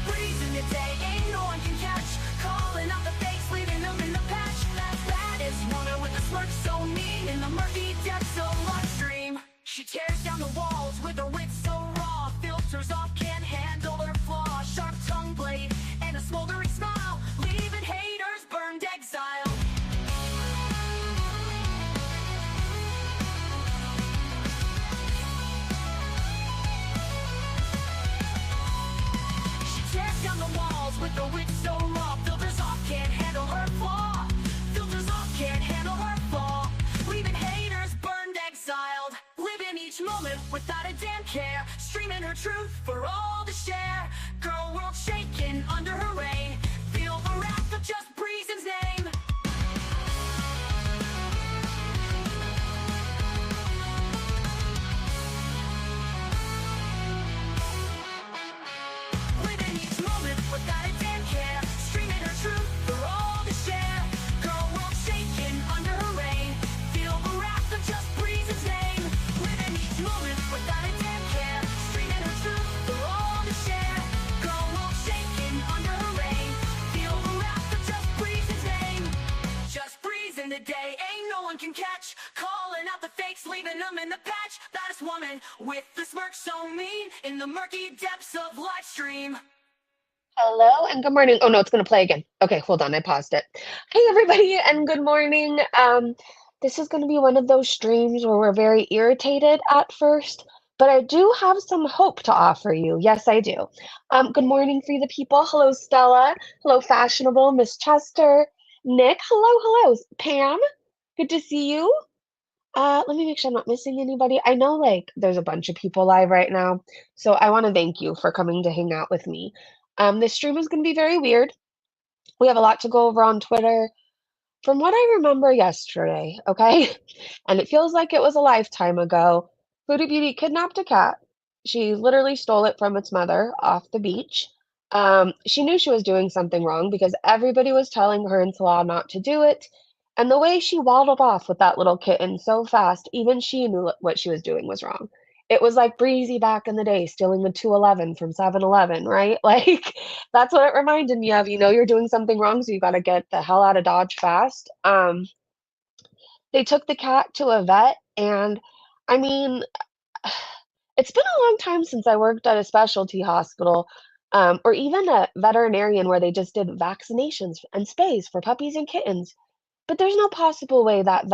breezing the day, ain't no one can catch. Calling out the fakes, leaving them in the patch. That is woman with a smirk so mean in the murky depths of LIVESTREAM. She tears down the walls with her wit so raw. Filters off, can't handle her flaws. Sharp tongue blade and a smoldering smile, leaving haters burned exile. She tears down the walls with her wit so raw. Filters off, can't handle her flaw. Filters off, can't handle her flaw, leaving haters burned exiled. Living each moment without a damn care, streaming her truth for all to share. Girl world shaking under her reign, feel the wrath of just Breezen's name. Living each moment without a damn care, streaming her truth for all to share. Girl world shaking under her reign, feel the wrath of just Breezen's name. Living each moment without a damn care, streaming her truth for all to share. Girl world shaking under her reign, feel the wrath of just Breezen's name. Just breezing the day, ain't no one can catch. Calling out the fakes, leaving them in the patch. That is woman with the smirk so mean in the murky depths of LIVESTREAM. Hello and good morning. Oh no, it's gonna play again. Okay, hold on, I paused it. Hey everybody and good morning. This is gonna be one of those streams where we're very irritated at first, but I do have some hope to offer you. Yes, I do. Good morning, Free the People. Hello, Stella. Hello, Fashionable, Miss Chester, Nick. Hello, Pam. Good to see you. Let me make sure I'm not missing anybody. I know like there's a bunch of people live right now, so I want to thank you for coming to hang out with me. This stream is going to be very weird. We have a lot to go over on Twitter. From what I remember yesterday, okay, and it feels like it was a lifetime ago, Foodie Beauty kidnapped a cat. She literally stole it from its mother off the beach. She knew she was doing something wrong because everybody was telling her in Salah not to do it. And the way she waddled off with that little kitten so fast, even she knew what she was doing was wrong. It was like Breezy back in the day stealing the 211 from 7-Eleven, right? Like that's what it reminded me of. You know, you're doing something wrong, so you got to get the hell out of Dodge fast. They took the cat to a vet, and I mean, it's been a long time since I worked at a specialty hospital, or even a veterinarian where they just did vaccinations and spays for puppies and kittens. But there's no possible way that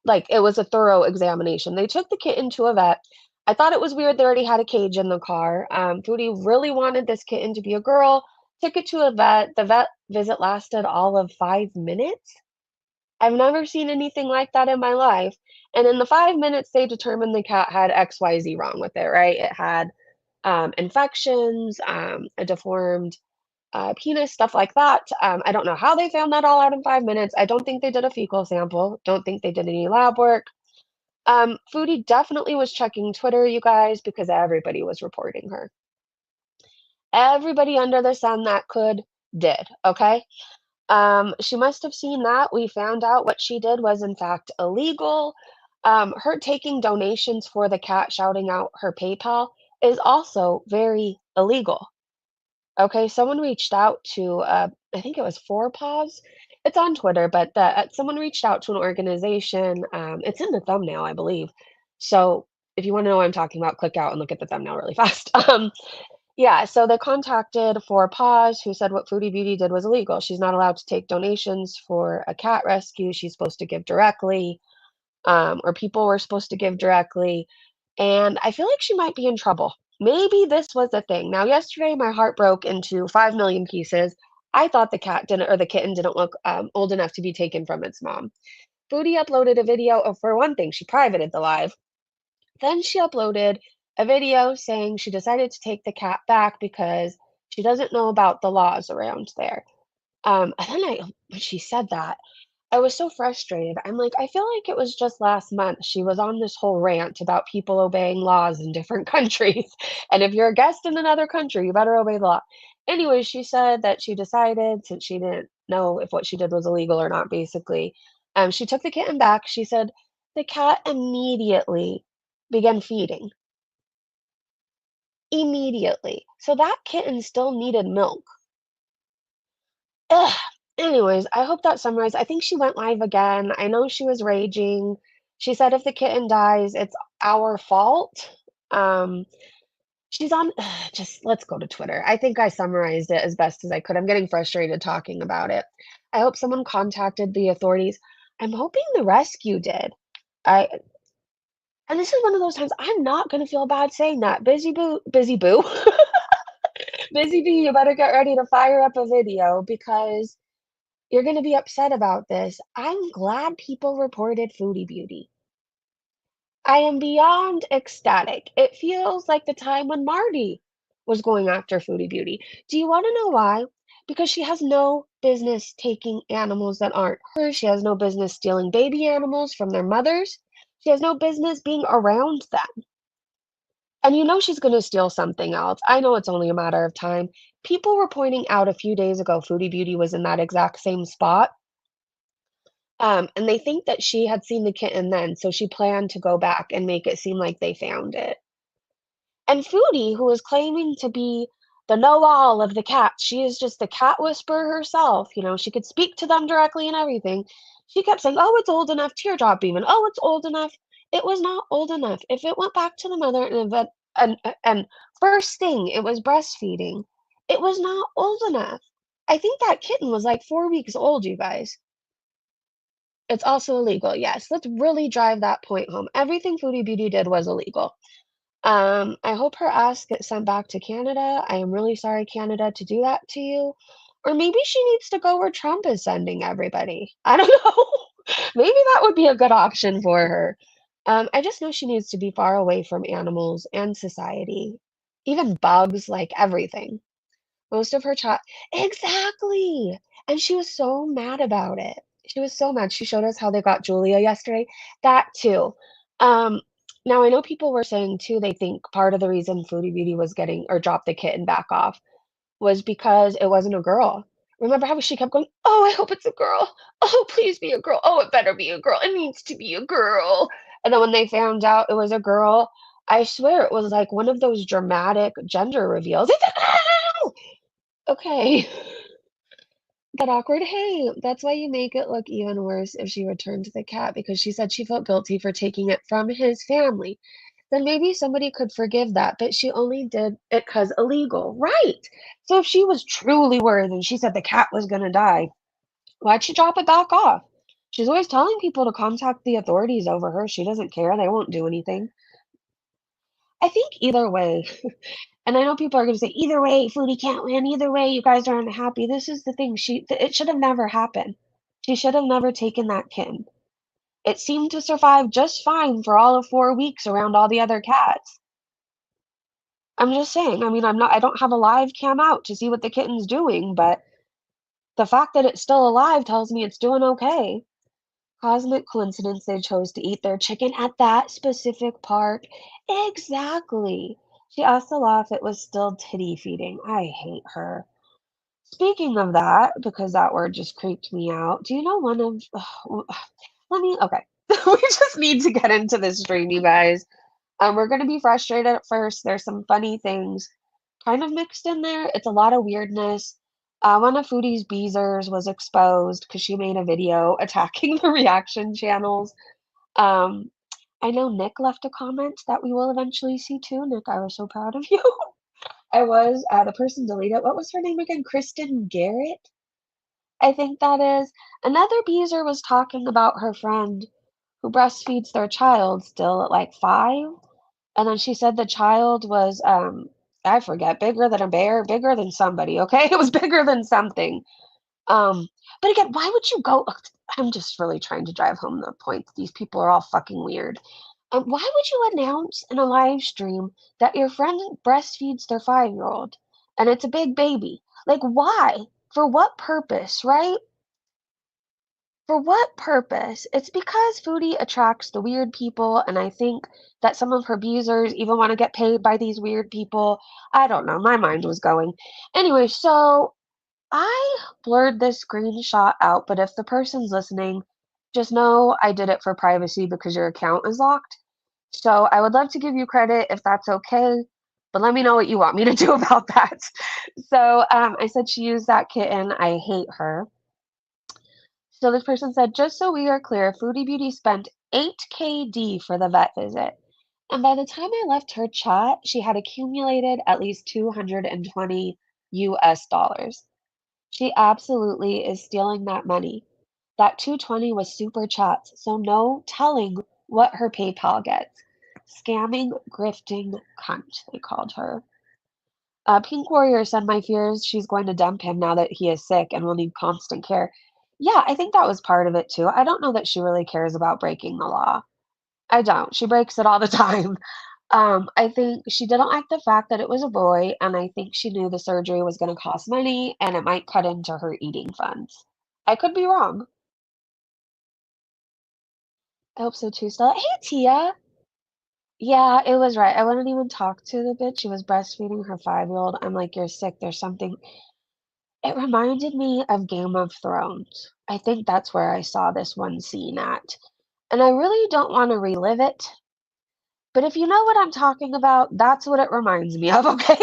like, it was a thorough examination. They took the kitten to a vet. I thought it was weird they already had a cage in the car. Foodie really wanted this kitten to be a girl, took it to a vet. The vet visit lasted all of 5 minutes. I've never seen anything like that in my life. And in the 5 minutes, they determined the cat had XYZ wrong with it, right? It had infections, a deformed penis, stuff like that. I don't know how they found that all out in 5 minutes. I don't think they did a fecal sample. Don't think they did any lab work. Foodie definitely was checking Twitter, you guys, because everybody was reporting her. Everybody under the sun that could did, okay? She must have seen that. We found out what she did was in fact illegal. Her taking donations for the cat, shouting out her PayPal, is also very illegal. Okay, someone reached out to, I think it was Four Paws. It's on Twitter, but someone reached out to an organization. It's in the thumbnail, I believe. So if you want to know what I'm talking about, click out and look at the thumbnail really fast. Yeah, so they contacted Four Paws, who said what Foodie Beauty did was illegal. She's not allowed to take donations for a cat rescue. She's supposed to give directly, or people were supposed to give directly. And I feel like she might be in trouble. Maybe this was the thing. Now, yesterday, my heart broke into 5 million pieces. I thought the cat didn't, or the kitten didn't look old enough to be taken from its mom. Foodie uploaded a video of, for one thing, she privated the live. Then she uploaded a video saying she decided to take the cat back because she doesn't know about the laws around there. And then when she said that, I was so frustrated. I'm like, I feel like it was just last month she was on this whole rant about people obeying laws in different countries. And if you're a guest in another country, you better obey the law. Anyway, she said that she decided, since she didn't know if what she did was illegal or not, basically, she took the kitten back. She said the cat immediately began feeding. immediately. So that kitten still needed milk. Ugh. Anyways, I hope that summarized. I think she went live again. I know she was raging. She said if the kitten dies, it's our fault. Um, she's on, just let's go to Twitter. I think I summarized it as best as I could. I'm getting frustrated talking about it. I hope someone contacted the authorities. I'm hoping the rescue did. I and this is one of those times I'm not gonna feel bad saying that. Busy boo, busy bee, you better get ready to fire up a video because you're gonna be upset about this. I'm glad people reported Foodie Beauty. I am beyond ecstatic. It feels like the time when Marty was going after Foodie Beauty. Do you want to know why? Because she has no business taking animals that aren't hers. She has no business stealing baby animals from their mothers. She has no business being around them. And you know she's going to steal something else. I know it's only a matter of time. People were pointing out a few days ago Foodie Beauty was in that exact same spot. And they think that she had seen the kitten then, so she planned to go back and make it seem like they found it. And Foodie, who is claiming to be the know-all of the cats, she is just the cat whisperer herself, you know, she could speak to them directly and everything. She kept saying, "Oh, it's old enough," teardrop even, "Oh, it's old enough." It was not old enough. If it went back to the mother and first thing, it was breastfeeding, it was not old enough. I think that kitten was like 4 weeks old, you guys. It's also illegal, yes. Let's really drive that point home. Everything Foodie Beauty did was illegal. I hope her ass gets sent back to Canada. I am really sorry, Canada, to do that to you. Or maybe she needs to go where Trump is sending everybody. I don't know. Maybe that would be a good option for her. I just know she needs to be far away from animals and society, even bugs, like everything. Most of her child exactly! And she was so mad about it. She was so mad. She showed us how they got Julia yesterday. That too. Um, Now I know people were saying too, they think part of the reason Foodie Beauty was getting or dropped the kitten back off was because it wasn't a girl. Remember how she kept going, "Oh, I hope it's a girl. Oh, please be a girl. Oh, it better be a girl. It needs to be a girl." And then when they found out it was a girl, I swear it was like one of those dramatic gender reveals. It's a girl! Okay. That awkward, "Hey, that's why you make it look even worse if she returned the cat because she said she felt guilty for taking it from his family. Then maybe somebody could forgive that, but she only did it 'cause illegal." Right! So if she was truly worried and she said the cat was gonna die, why'd she drop it back off? She's always telling people to contact the authorities over her. She doesn't care. They won't do anything. I think either way, and I know people are gonna say, "Either way, Foodie can't win. Either way, you guys are unhappy." This is the thing, it should have never happened. She should have never taken that kitten. It seemed to survive just fine for all of 4 weeks around all the other cats. I'm just saying, I mean, I don't have a live cam out to see what the kitten's doing, but the fact that it's still alive tells me it's doing okay. Cosmic coincidence they chose to eat their chicken at that specific park. Exactly. She asked the law if it was still titty feeding. I hate her. Speaking of that, because that word just creeped me out, do you know one of let me okay. We just need to get into this stream, you guys. We're gonna be frustrated at first. There's some funny things kind of mixed in there. It's a lot of weirdness. One of Foodie's beezers was exposed because she made a video attacking the reaction channels. Um, I know Nick left a comment that we will eventually see too. Nick, I was so proud of you. I was. The person deleted. What was her name again? Kristen Garrett, I think that is. Another beezer was talking about her friend who breastfeeds their child still at like 5. And then she said the child was, I forget, bigger than a bear, bigger than somebody, okay? It was bigger than something. Um, but again, why would you go? Ugh, I'm just really trying to drive home the point that these people are all fucking weird. Why would you announce in a live stream that your friend breastfeeds their 5-year-old and it's a big baby? Like, why? For what purpose, right? For what purpose? It's because Foodie attracts the weird people, and I think that some of her abusers even want to get paid by these weird people. I don't know. My mind was going. Anyway, so I blurred this screenshot out, but if the person's listening, just know I did it for privacy because your account is locked. So I would love to give you credit if that's okay. but let me know what you want me to do about that. So I said she used that kitten. I hate her. So this person said, just so we are clear, Foodie Beauty spent 8 KD for the vet visit. And by the time I left her chat, she had accumulated at least 220 US dollars. She absolutely is stealing that money. That 220 was super chats, so no telling what her PayPal gets. Scamming, grifting cunt, they called her. Pink Warrior said, my fears she's going to dump him now that he is sick and will need constant care. Yeah, I think that was part of it too. I don't know that she really cares about breaking the law. I don't. She breaks it all the time. I think she didn't like the fact that it was a boy, and I think she knew the surgery was going to cost money and it might cut into her eating funds. I could be wrong. I hope so too, Stella. Hey, Tia. Yeah, it was right. I wouldn't even talk to the bitch. She was breastfeeding her 5-year-old. I'm like, you're sick. There's something. It reminded me of Game of Thrones. I think that's where I saw this one scene at. And I really don't want to relive it, but if you know what I'm talking about, that's what it reminds me of, okay?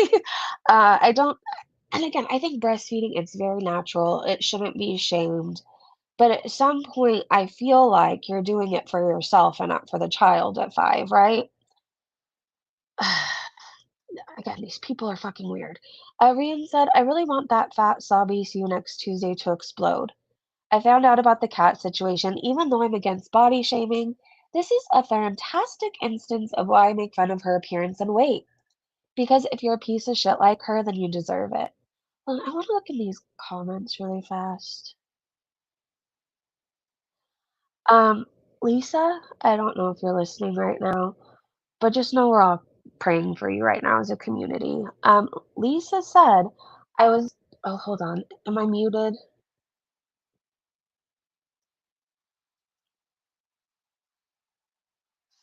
I don't, and again, I think breastfeeding, it's very natural. It shouldn't be shamed. But at some point, I feel like you're doing it for yourself and not for the child at 5, right? Again, these people are fucking weird. Rian said, I really want that fat, sobby, see you next Tuesday to explode. I found out about the cat situation, even though I'm against body shaming. This is a fantastic instance of why I make fun of her appearance and weight. Because if you're a piece of shit like her, then you deserve it. Well, I want to look in these comments really fast. Um, Lisa, I don't know if you're listening right now, but just know we're all praying for you right now as a community. Lisa said, I was, oh, hold on. Am I muted?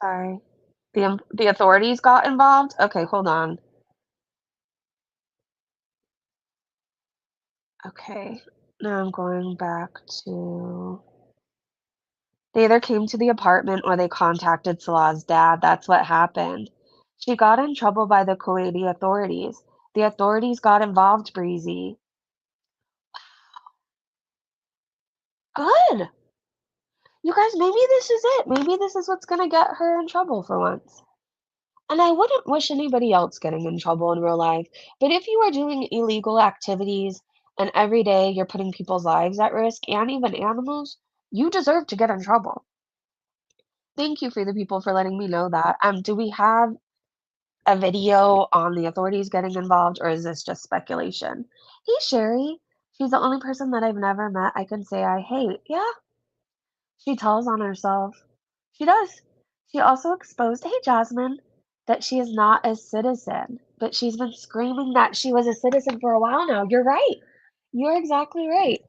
Sorry. The authorities got involved? Okay, hold on. Okay. Now I'm going back to. They either came to the apartment or they contacted Salah's dad. That's what happened. She got in trouble by the Kuwaiti authorities. The authorities got involved, Breezy. Good. You guys, maybe this is it. Maybe this is what's gonna get her in trouble for once. And I wouldn't wish anybody else getting in trouble in real life, but if you are doing illegal activities and every day you're putting people's lives at risk and even animals, you deserve to get in trouble. Thank you for the people for letting me know that. Do we have a video on the authorities getting involved, or is this just speculation? Hey, Sherry. She's the only person that I've never met I can say I hate. Yeah, she tells on herself. She does. She also exposed, hey, Jasmine, that she is not a citizen, but she's been screaming that she was a citizen for a while now. You're right. You're exactly right.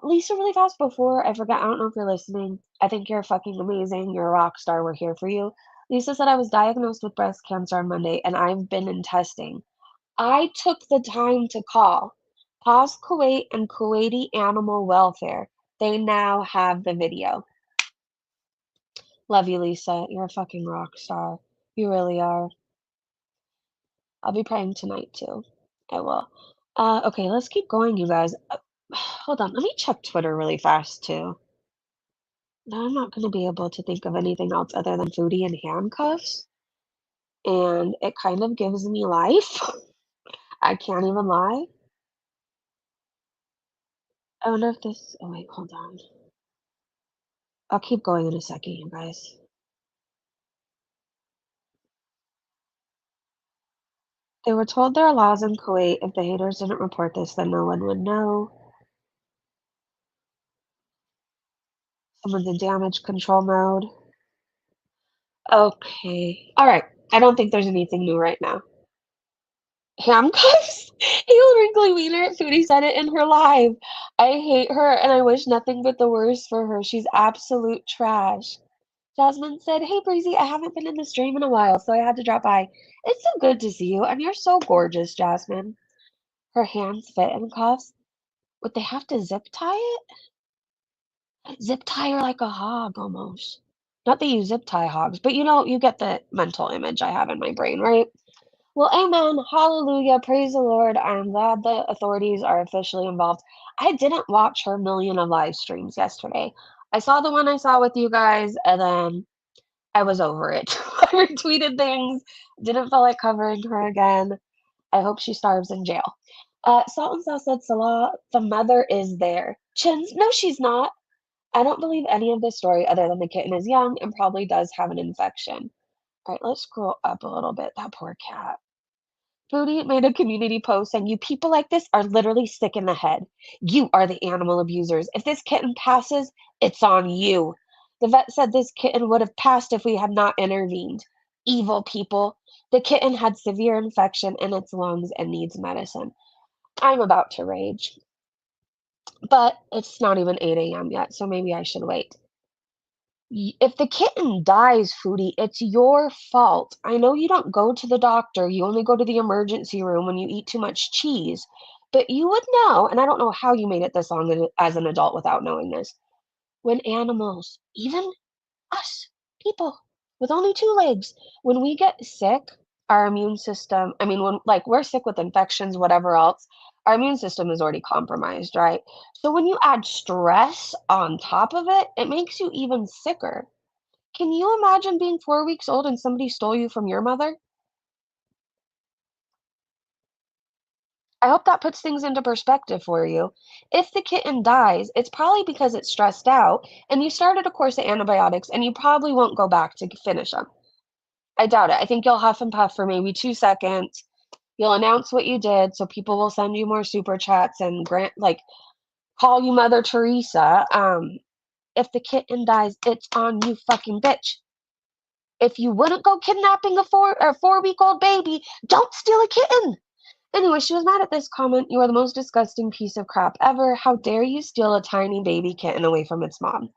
Lisa, really fast before I forget, I don't know if you're listening. I think you're fucking amazing. You're a rock star. We're here for you. Lisa said I was diagnosed with breast cancer on Monday and I've been in testing. I took the time to call. Pause Kuwait and Kuwaiti Animal Welfare. They now have the video. Love you, Lisa. You're a fucking rock star. You really are. I'll be praying tonight too. I will. Okay, let's keep going, you guys. Hold on, let me check Twitter really fast too. Now I'm not gonna be able to think of anything else other than Foodie and handcuffs, and it kind of gives me life. I can't even lie. I wonder if this. Oh wait, hold on. I'll keep going in a second, you guys. They were told there are laws in Kuwait. If the haters didn't report this, then no one would know. Someone's in damage control mode. Okay. All right. I don't think there's anything new right now. Handcuffs? Hail Wrinkly Wiener. Foodie said it in her live. I hate her and I wish nothing but the worst for her. She's absolute trash. Jasmine said, hey Breezy, I haven't been in the stream in a while, so I had to drop by. It's so good to see you, and you're so gorgeous, Jasmine. Her hands fit in cuffs. Would they have to zip tie it? Zip tie her like a hog almost. Not that you zip tie hogs, but you know, you get the mental image I have in my brain, right? Well, amen. Hallelujah. Praise the Lord. I'm glad the authorities are officially involved. I didn't watch her million of live streams yesterday. I saw the one I saw with you guys, and then I was over it. I retweeted things, didn't feel like covering her again. I hope she starves in jail. Salt and Sauce said, Salah, the mother is there. Chins, no, she's not. I don't believe any of this story other than the kitten is young and probably does have an infection. All right, let's scroll up a little bit. That poor cat. Foodie made a community post saying, "You people like this are literally sick in the head. You are the animal abusers. If this kitten passes, it's on you." The vet said this kitten would have passed if we had not intervened. Evil people. The kitten had severe infection in its lungs and needs medicine. I'm about to rage, but it's not even 8 a.m. yet, so maybe I should wait. If the kitten dies, Foodie, it's your fault. I know you don't go to the doctor. You only go to the emergency room when you eat too much cheese. But you would know, and I don't know how you made it this long as an adult without knowing this. When animals, even us, people with only two legs, when we get sick, our immune system, I mean, when like we're sick with infections, whatever else, our immune system is already compromised, right? So when you add stress on top of it, it makes you even sicker. Can you imagine being 4 weeks old and somebody stole you from your mother? I hope that puts things into perspective for you. If the kitten dies, it's probably because it's stressed out and you started a course of antibiotics and you probably won't go back to finish them. I doubt it. I think you'll huff and puff for maybe 2 seconds. You'll announce what you did so people will send you more super chats and grant like call you Mother Teresa. If the kitten dies, it's on you fucking bitch. If you wouldn't go kidnapping a 4-week-old baby, don't steal a kitten. Anyway, she was mad at this comment. You are the most disgusting piece of crap ever. How dare you steal a tiny baby kitten away from its mom?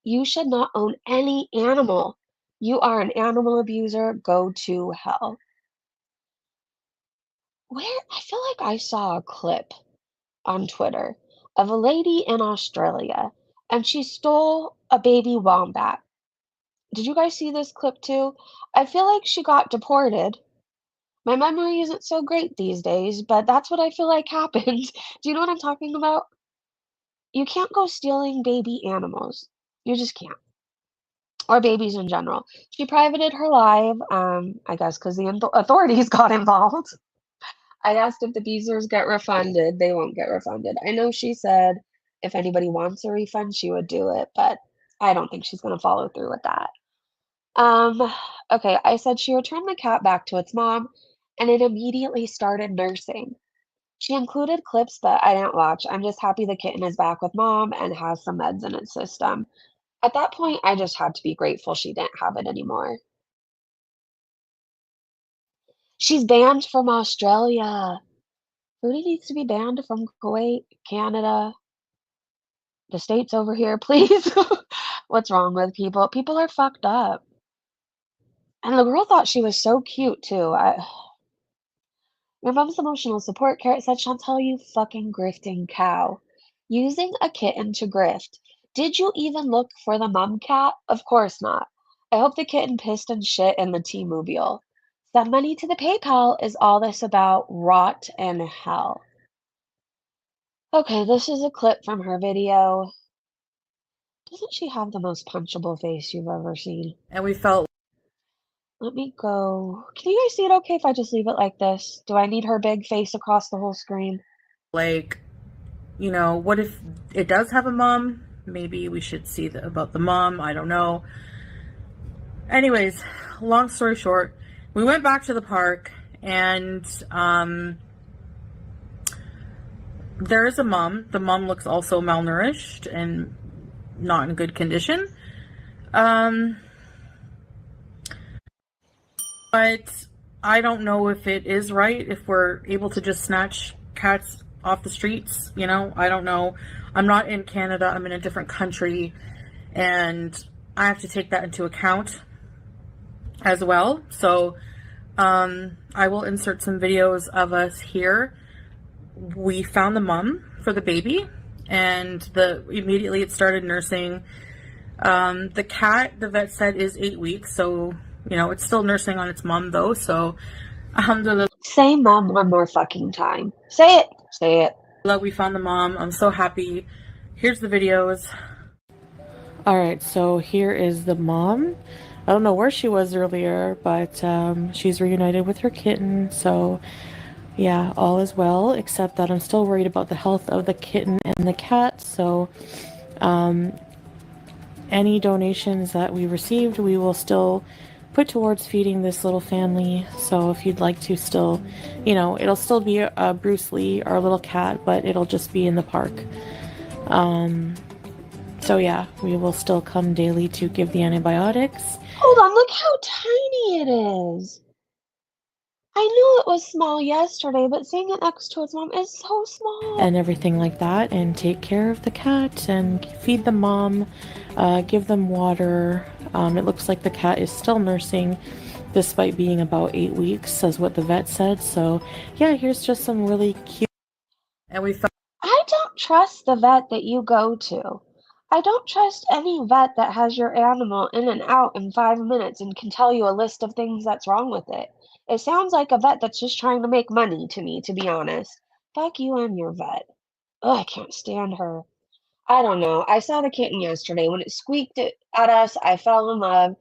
You should not own any animal. You are an animal abuser. Go to hell. Where I feel like I saw a clip on Twitter of a lady in Australia and she stole a baby wombat. Did you guys see this clip too? I feel like she got deported. My memory isn't so great these days, but that's what I feel like happened. Do you know what I'm talking about? You can't go stealing baby animals. You just can't. Or babies in general. She privated her live, I guess because the authorities got involved. I asked if the beezers get refunded. They won't get refunded. I know she said if anybody wants a refund, she would do it, but I don't think she's going to follow through with that. Um, okay, I said she returned the cat back to its mom, and it immediately started nursing. She included clips, but I didn't watch. I'm just happy the kitten is back with mom and has some meds in its system. At that point, I just had to be grateful she didn't have it anymore. She's banned from Australia. Foodie needs to be banned from Kuwait, Canada, the States over here, please. What's wrong with people? People are fucked up. And the girl thought she was so cute too. Your mom's emotional support carrot said, Chantal, you fucking grifting cow. Using a kitten to grift. Did you even look for the mum cat? Of course not. I hope the kitten pissed and shit in the T-mobile. Send money to the PayPal. Is all this about rot and hell? Okay, this is a clip from her video. Doesn't she have the most punchable face you've ever seen? And we felt Let me go. Can you guys see it okay if I just leave it like this? Do I need her big face across the whole screen? like, what if it does have a mom? Maybe we should see about the mom. I don't know. Anyways, long story short, we went back to the park and there is a mom. The mom looks also malnourished and not in good condition. But I don't know if it is right if we're able to just snatch cats off the streets. I don't know. I'm not in Canada. I'm in a different country, and I have to take that into account as well. So I will insert some videos of us here. We found the mom for the baby, and immediately it started nursing. The cat, the vet said, is 8 weeks, so it's still nursing on its mom though. So alhamdulillah. Say mom one more fucking time. Say it. Say it. We found the mom. I'm so happy. Here's the videos. Alright, so here is the mom. I don't know where she was earlier, but she's reunited with her kitten, so yeah, all is well, except that I'm still worried about the health of the kitten and the cat, so any donations that we received, we will still put towards feeding this little family. So if you'd like to still, you know, it'll still be Bruce Lee, our little cat, but it'll just be in the park. So yeah, we will still come daily to give the antibiotics. Hold on, look how tiny it is. I knew it was small yesterday, but seeing it next to its mom is so small. And everything like that, and take care of the cat and feed the mom, give them water. It looks like the cat is still nursing despite being about 8 weeks, as what the vet said. So yeah, here's just some really cute. And we found I don't trust the vet that you go to. I don't trust any vet that has your animal in and out in 5 minutes and can tell you a list of things that's wrong with it. It sounds like a vet that's just trying to make money to me, to be honest. Fuck you and your vet. Ugh, I can't stand her. I don't know. I saw the kitten yesterday. When it squeaked at us, I fell in love.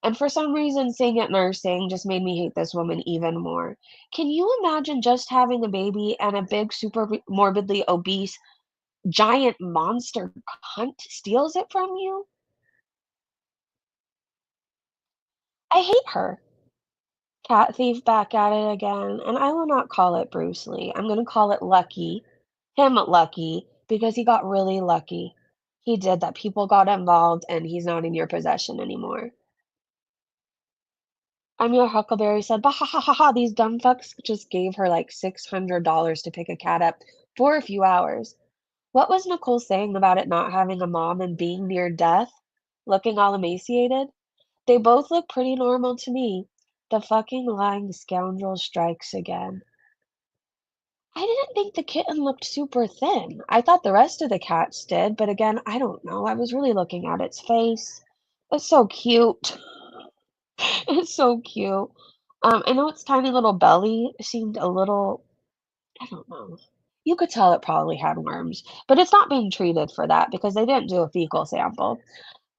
And for some reason, seeing it nursing just made me hate this woman even more. Can you imagine just having a baby and a big, super morbidly obese, giant monster cunt steals it from you? I hate her. Cat thief back at it again. And I will not call it Bruce Lee. I'm going to call it Lucky. Him lucky because he got really lucky. He did that. People got involved and he's not in your possession anymore. I'm your Huckleberry said, bah ha ha ha ha, these dumb fucks just gave her like $600 to pick a cat up for a few hours. What was Nicole saying about it not having a mom and being near death? Looking all emaciated? They both look pretty normal to me. The fucking lying scoundrel strikes again. I didn't think the kitten looked super thin. I thought the rest of the cats did, but again, I don't know. I was really looking at its face. It's so cute. It's so cute. I know its tiny little belly seemed a little, I don't know. You could tell it probably had worms, but it's not being treated for that because they didn't do a fecal sample.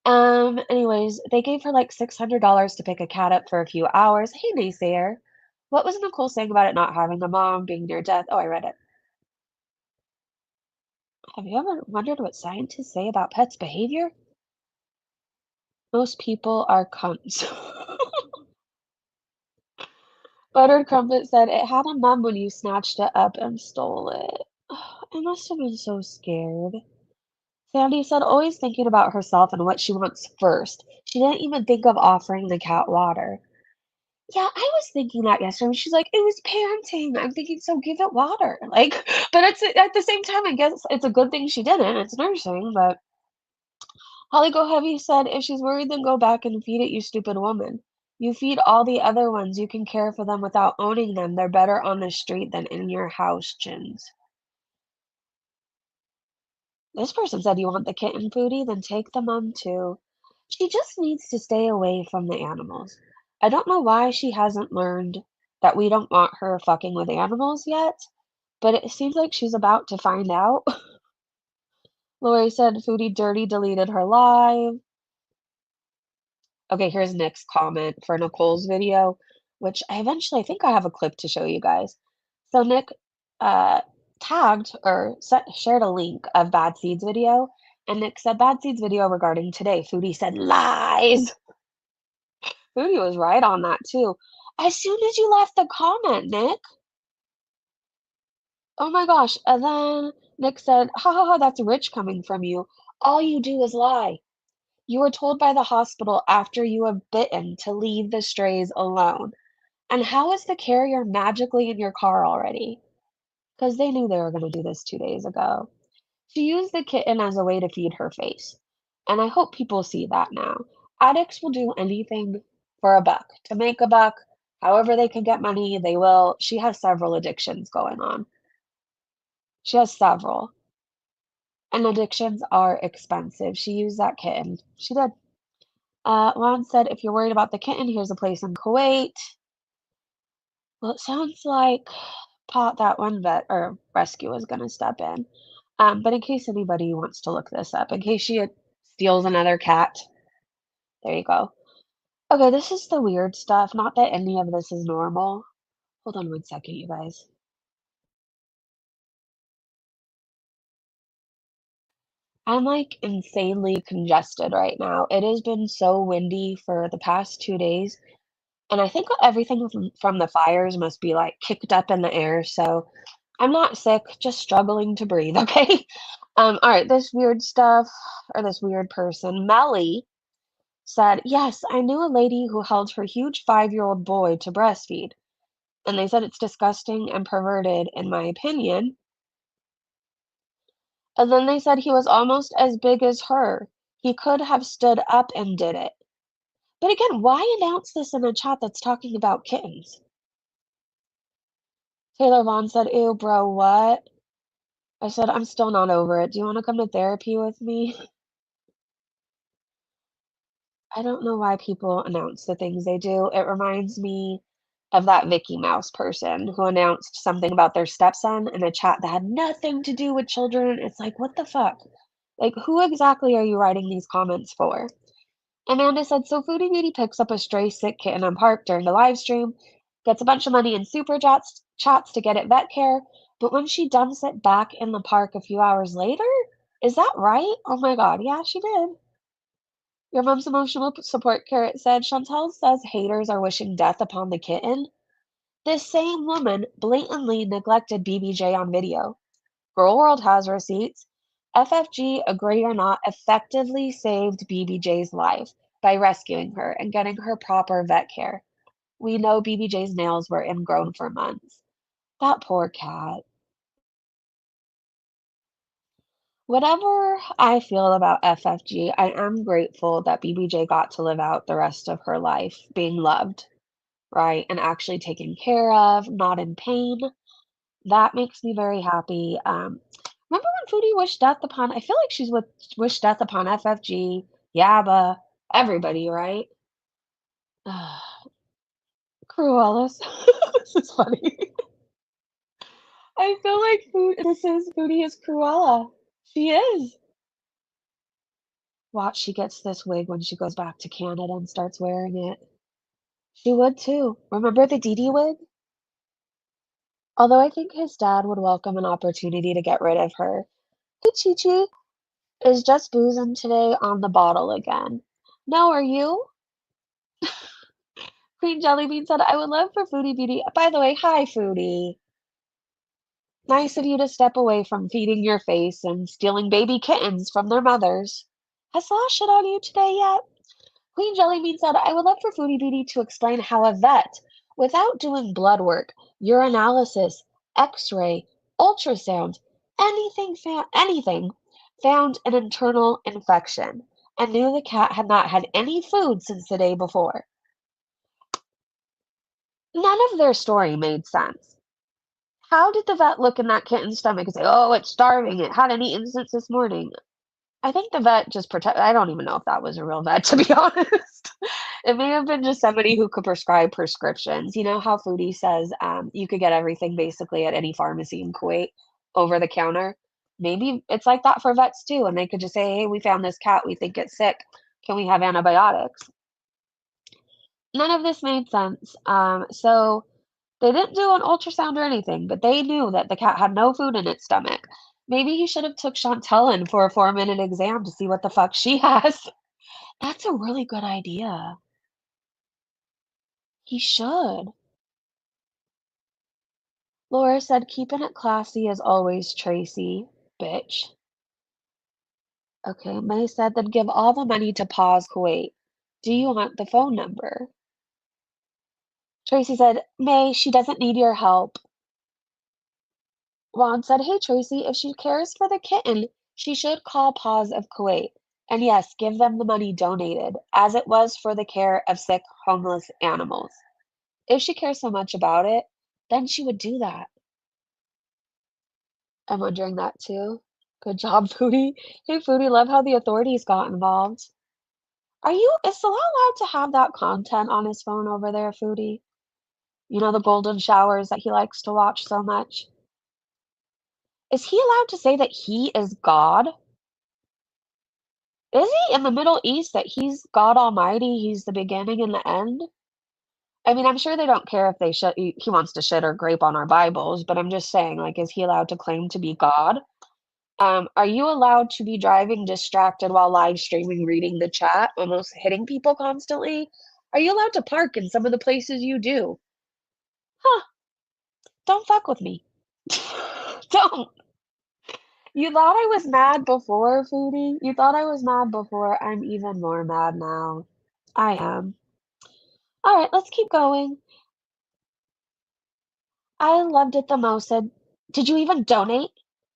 Anyways, they gave her like $600 to pick a cat up for a few hours. Hey, naysayer. What was Nicole saying about it not having a mom, being near death? Oh, I read it. Have you ever wondered what scientists say about pets' behavior? Most people are cunts. Buttered Crumpet said it had a mum when you snatched it up and stole it. I must have been so scared. Sandy said always thinking about herself and what she wants first. She didn't even think of offering the cat water. Yeah, I was thinking that yesterday. She's like, it was parenting. I'm thinking, so give it water. Like, but it's at the same time, I guess it's a good thing she didn't. It's nursing, but Holly Go Heavy said, if she's worried, then go back and feed it, you stupid woman. You feed all the other ones. You can care for them without owning them. They're better on the street than in your house, Chins. This person said, you want the kitten, Foodie? Then take the mum too. She just needs to stay away from the animals. I don't know why she hasn't learned that we don't want her fucking with animals yet, but it seems like she's about to find out. Lori said, Foodie Dirty deleted her live. Okay, here's Nick's comment for Nicole's video, which I think I have a clip to show you guys. So Nick tagged or shared a link of Bad Seeds video, and Nick said, Bad Seeds video regarding today. Foodie said, lies! Foodie was right on that too. As soon as you left the comment, Nick. Oh my gosh. And then Nick said, ha ha ha, that's rich coming from you. All you do is lie. You were told by the hospital after you were bitten to leave the strays alone. And how is the carrier magically in your car already? Because they knew they were going to do this 2 days ago. She used the kitten as a way to feed her face. And I hope people see that now. Addicts will do anything for a buck. To make a buck, however they can get money, they will. She has several addictions going on. She has several. And addictions are expensive. She used that kitten. She did. Juan said, if you're worried about the kitten, here's a place in Kuwait. Well, it sounds like that one vet or rescue is gonna step in. But in case anybody wants to look this up, in case she steals another cat, there you go. Okay, this is the weird stuff. Not that any of this is normal. Hold on one second, you guys. I'm like insanely congested right now. It has been so windy for the past 2 days, and I think everything from the fires must be like kicked up in the air. So I'm not sick, just struggling to breathe, okay? All right, this weird stuff, or this weird person, Melly, said, yes, I knew a lady who held her huge 5-year-old boy to breastfeed, and they said it's disgusting and perverted, in my opinion. And then they said he was almost as big as her. He could have stood up and did it. But again, why announce this in a chat that's talking about kittens? Taylor Vaughn said, ew, bro, what? I said, I'm still not over it. Do you want to come to therapy with me? I don't know why people announce the things they do. It reminds me of that Vicky Mouse person who announced something about their stepson in a chat that had nothing to do with children. It's like, what the fuck? Like, who exactly are you writing these comments for? Amanda said, so Foodie Beauty picks up a stray sick kitten on park during the live stream, gets a bunch of money in super chats to get it vet care, but when she dumps it back in the park a few hours later? Is that right? Oh my god, yeah, she did. Your mom's emotional support carrot said, Chantal says haters are wishing death upon the kitten. This same woman blatantly neglected BBJ on video. Girl World has receipts. FFG, agree or not, effectively saved BBJ's life by rescuing her and getting her proper vet care. We know BBJ's nails were ingrown for months. That poor cat. Whatever I feel about FFG, I am grateful that BBJ got to live out the rest of her life being loved, right? And actually taken care of, not in pain. That makes me very happy. Remember when Foodie wished death upon, I feel like she's with wished death upon FFG, Yabba, everybody, right? Cruellis. This is funny. I feel like Foodie is Cruella. She is. Watch, she gets this wig when she goes back to Canada and starts wearing it. She would too. Remember the Dee Dee wig? Although I think his dad would welcome an opportunity to get rid of her. Hey, Chi Chi. Is just boozing today on the bottle again. No, are you? Queen Jellybean said, I would love for Foodie Beauty. By the way, hi, Foodie. Nice of you to step away from feeding your face and stealing baby kittens from their mothers. Has Slaw shit on you today yet? Queen Jellybean said, I would love for Foodie Beauty to explain how a vet, without doing blood work, urinalysis, x-ray, ultrasound, anything, found an internal infection and knew the cat had not had any food since the day before. None of their story made sense. How did the vet look in that kitten's stomach and say, oh, it's starving, it hadn't eaten since this morning? I think the vet just I don't even know if that was a real vet, to be honest. It may have been just somebody who could prescribe prescriptions. You know how Foodie says you could get everything basically at any pharmacy in Kuwait over the counter? Maybe it's like that for vets too, and they could just say, hey, we found this cat, we think it's sick. Can we have antibiotics? None of this made sense. So they didn't do an ultrasound or anything, but they knew that the cat had no food in its stomach. Maybe he should have took Chantal in for a 4-minute exam to see what the fuck she has. That's a really good idea. He should. Laura said, keeping it classy as always, Tracy. Bitch. Okay, May said, then give all the money to Pause Kuwait. Do you want the phone number? Tracy said, May, she doesn't need your help. Ron said, hey, Tracy, if she cares for the kitten, she should call Paws of Kuwait. And yes, give them the money donated, as it was for the care of sick, homeless animals. If she cares so much about it, then she would do that. I'm wondering that too. Good job, Foodie. Hey, Foodie, love how the authorities got involved. Is Salah allowed to have that content on his phone over there, Foodie? You know, the golden showers that he likes to watch so much? Is he allowed to say that he is God? Is he in the Middle East that he's God Almighty, he's the beginning and the end? I mean, I'm sure they don't care if they he wants to shit or grape on our Bibles, but I'm just saying, like, is he allowed to claim to be God? Are you allowed to be driving distracted while live streaming, reading the chat, almost hitting people constantly? Are you allowed to park in some of the places you do? Huh, don't fuck with me. Don't. You thought I was mad before, Foodie? You thought I was mad before? I'm even more mad now. I am. All right, let's keep going. I loved it the most. Said, did you even donate?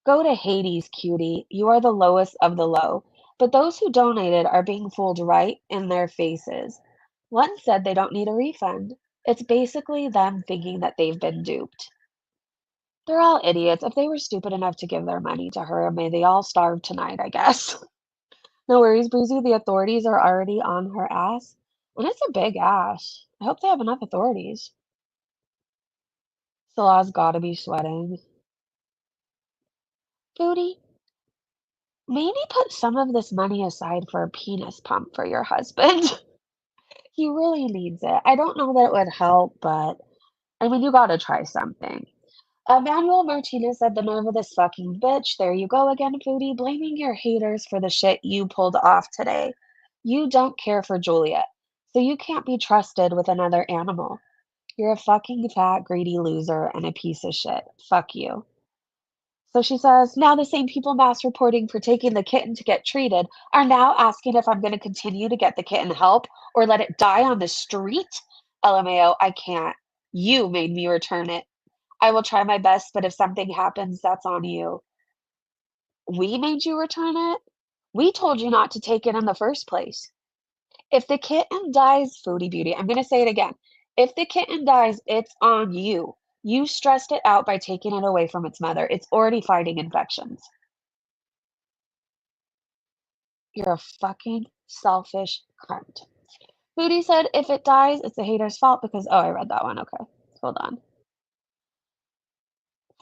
Go to Hades, cutie. You are the lowest of the low. But those who donated are being fooled right in their faces. One said they don't need a refund. It's basically them thinking that they've been duped. They're all idiots. If they were stupid enough to give their money to her, may they all starve tonight, I guess. No worries, Breezy. The authorities are already on her ass. And it's a big ass. I hope they have enough authorities. Salah's gotta be sweating. Booty, maybe put some of this money aside for a penis pump for your husband. He really needs it. I don't know that it would help, but I mean, you gotta try something. Manuel Martinez said, the nerve of this fucking bitch. There you go again, Foodie, blaming your haters for the shit you pulled off today. You don't care for Juliet, so you can't be trusted with another animal. You're a fucking fat, greedy loser and a piece of shit. Fuck you. So she says, now the same people mass reporting for taking the kitten to get treated are now asking if I'm going to continue to get the kitten help or let it die on the street? LMAO, I can't. You made me return it. I will try my best, but if something happens, that's on you. We made you return it? We told you not to take it in the first place. If the kitten dies, Foodie Beauty, I'm going to say it again. If the kitten dies, it's on you. You stressed it out by taking it away from its mother. It's already fighting infections. You're a fucking selfish cunt. Foodie said, if it dies, it's the hater's fault because... Oh, I read that one. Okay. Hold on.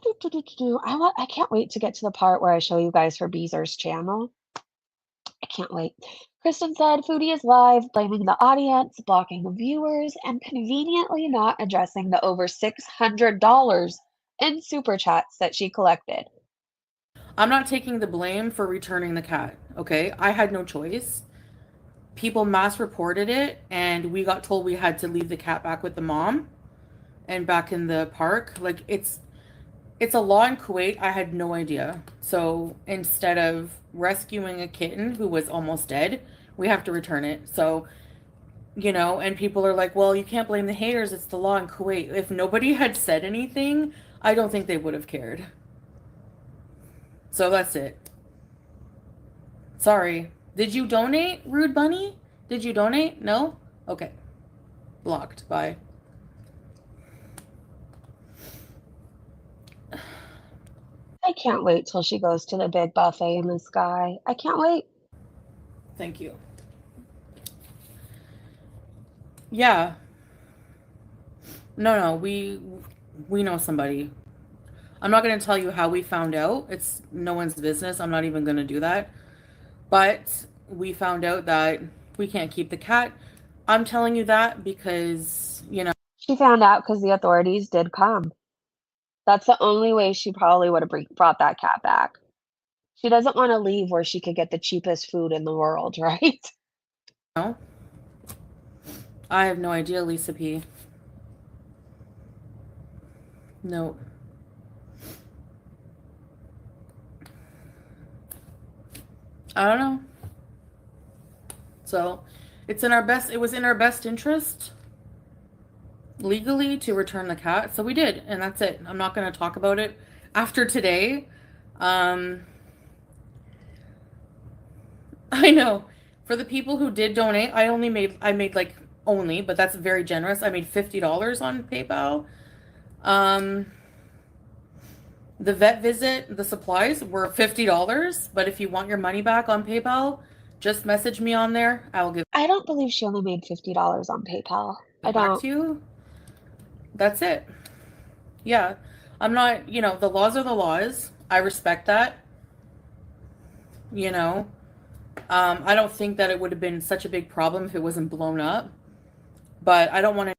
I can't wait to get to the part where I show you guys her Beezer's channel. I can't wait. Kristen said, Foodie is live, blaming the audience, blocking the viewers, and conveniently not addressing the over $600 in super chats that she collected. I'm not taking the blame for returning the cat, okay? I had no choice. People mass reported it, and we got told we had to leave the cat back with the mom and back in the park. Like, it's a law in Kuwait. I had no idea. So instead of rescuing a kitten who was almost dead, we have to return it. So, you know, and people are like, well, you can't blame the haters. It's the law in Kuwait. If nobody had said anything, I don't think they would have cared. So that's it. Sorry. Did you donate, Rude Bunny? Did you donate? No? Okay. Blocked. Bye. I can't wait till she goes to the big buffet in the sky. I can't wait. Thank you. Yeah. No, we know somebody. I'm not going to tell you how we found out. It's no one's business. I'm not even going to do that. But we found out that we can't keep the cat. I'm telling you that because, you know. She found out because the authorities did come. That's the only way she probably would have brought that cat back. She doesn't want to leave where she could get the cheapest food in the world, right? No. I have no idea, Lisa P. No. I don't know. So, it was in our best interest legally to return the cat. So we did, and that's it. I'm not going to talk about it after today. I know. For the people who did donate, I made like only, but that's very generous. I made $50 on PayPal. The vet visit, the supplies were $50, but if you want your money back on PayPal, just message me on there. I will give I don't believe she only made $50 on PayPal. I it back don't. to you. That's it. Yeah. I'm not, the laws are the laws. I respect that, you know. I don't think that it would have been such a big problem if it wasn't blown up, but I don't want to.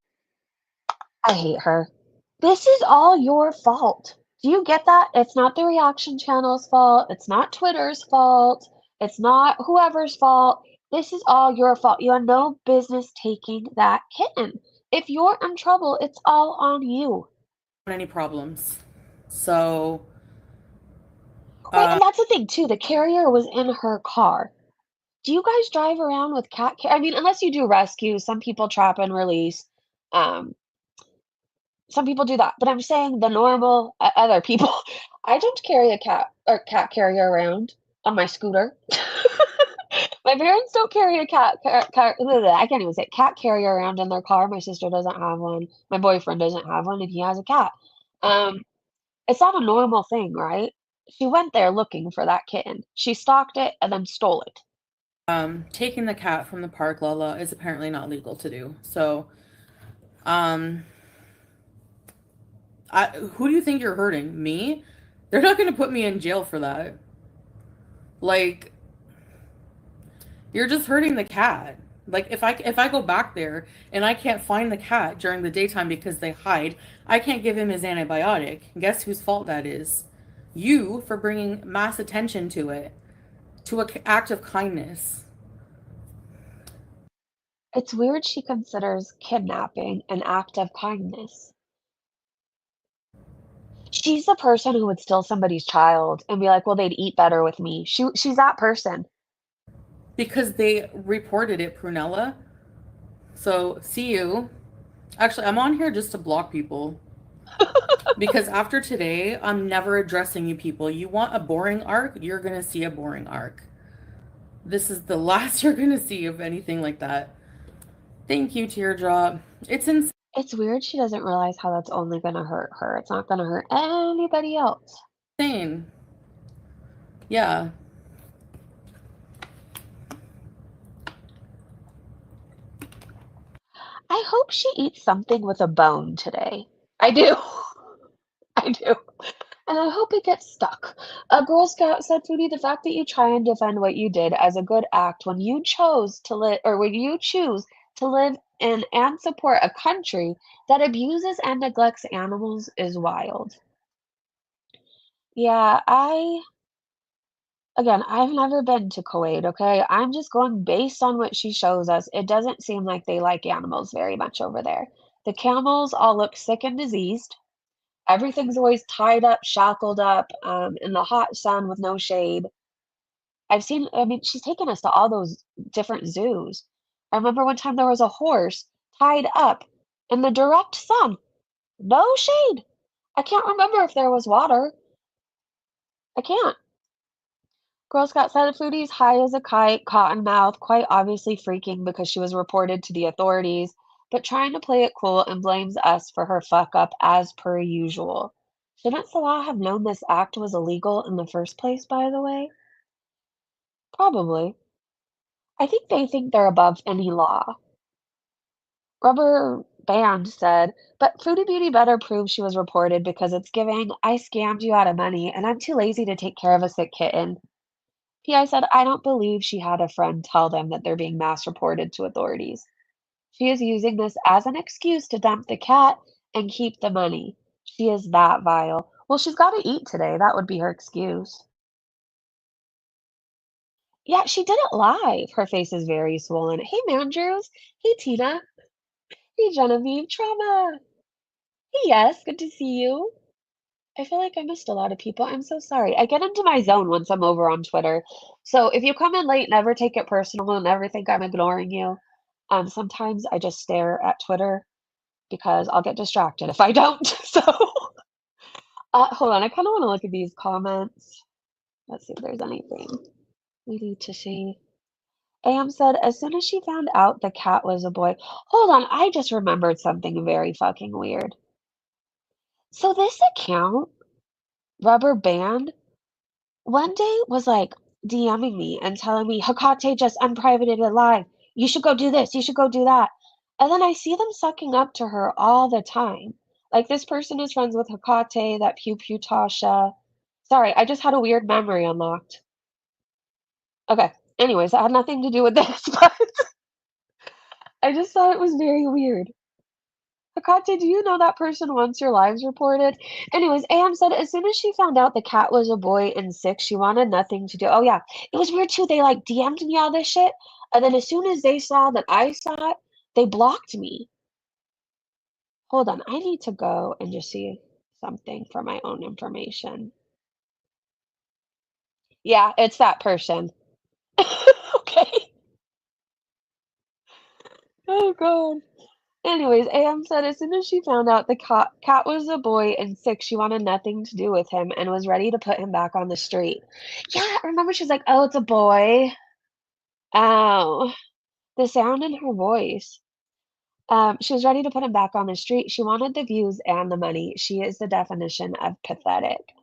I hate her. This is all your fault. Do you get that? It's not the reaction channel's fault. It's not Twitter's fault. It's not whoever's fault. This is all your fault. You had no business taking that kitten. If you're in trouble, it's all on you. Any problems. So, Right, and that's the thing too. The carrier was in her car. Do you guys drive around with I mean, unless you do rescue, some people trap and release. Um, some people do that, but I'm saying the normal other people. I don't carry a cat or cat carrier around on my scooter. My parents don't carry a I can't even say cat carrier around in their car. My sister doesn't have one. My boyfriend doesn't have one, and he has a cat. Um, it's not a normal thing, right? She went there looking for that kitten. She stalked it and then stole it. taking the cat from the park, Lala, is apparently not legal to do. So, um, who do you think you're hurting? Me? They're not going to put me in jail for that. Like, you're just hurting the cat. Like, if I go back there and I can't find the cat during the daytime because they hide, I can't give him his antibiotic. Guess whose fault that is? You, for bringing mass attention to it, to an act of kindness. It's weird she considers kidnapping an act of kindness. She's the person who would steal somebody's child and be like, "Well, they'd eat better with me." She's that person. Because they reported it, Prunella. So, see you. Actually, I'm on here just to block people. Because after today, I'm never addressing you people. You want a boring arc? You're going to see a boring arc. This is the last you're going to see of anything like that. Thank you, Teardrop. It's insane. It's weird she doesn't realize how that's only gonna hurt her. It's not gonna hurt anybody else. Yeah. I hope she eats something with a bone today. I do. I do. And I hope it gets stuck. A Girl Scout said, Foodie, the fact that you try and defend what you did as a good act when you chose to live, or when you choose to live in and support a country that abuses and neglects animals is wild. Yeah, again, I've never been to Kuwait, okay? I'm just going based on what she shows us. It doesn't seem like they like animals very much over there. The camels all look sick and diseased. Everything's always tied up, shackled up, in the hot sun with no shade. I mean, she's taken us to all those different zoos. I remember one time there was a horse tied up in the direct sun, no shade. I can't remember if there was water. I can't. Girl Scout said Foodie's high as a kite, cotton mouth, quite obviously freaking because she was reported to the authorities, but trying to play it cool and blames us for her fuck up as per usual. Shouldn't Salah have known this act was illegal in the first place, by the way? Probably. I think they think they're above any law. Rubber Band said, but Foodie Beauty better prove she was reported because it's giving, I scammed you out of money and I'm too lazy to take care of a sick kitten. P.I. said, I don't believe she had a friend tell them that they're being mass reported to authorities. She is using this as an excuse to dump the cat and keep the money. She is that vile. Well, she's got to eat today. That would be her excuse. Yeah, she did it live. Her face is very swollen. Hey, Mandrews. Hey, Tina. Hey, Genevieve. Trauma. Hey, yes. Good to see you. I feel like I missed a lot of people. I'm so sorry. I get into my zone once I'm over on Twitter. So if you come in late, never take it personal and never think I'm ignoring you. Sometimes I just stare at Twitter because I'll get distracted if I don't. So, hold on. I kind of want to look at these comments. Let's see if there's anything we need to see. AM said, as soon as she found out the cat was a boy. Hold on. I just remembered something very fucking weird. So this account, Rubber Band, one day was like DMing me and telling me, Hakate just unprivated it live. You should go do this. You should go do that. And then I see them sucking up to her all the time. Like, this person is friends with Hecate, that Pew Pew Tasha. Sorry, I just had a weird memory unlocked. Okay, anyways, that had nothing to do with this, but I just thought it was very weird. Hecate, do you know that person wants your lives reported? Anyways, AM said as soon as she found out the cat was a boy and sick, she wanted nothing to do. Oh yeah, it was weird too. They like DM'd me all this shit, and then as soon as they saw that I saw it, they blocked me. Hold on, I need to go and just see something for my own information. Yeah, it's that person. Okay. Oh god. Anyways, AM said as soon as she found out the cat was a boy and sick, she wanted nothing to do with him and was ready to put him back on the street. Yeah, remember she's like, "Oh, it's a boy." Oh, the sound in her voice. She was ready to put him back on the street. She wanted the views and the money. She is the definition of pathetic.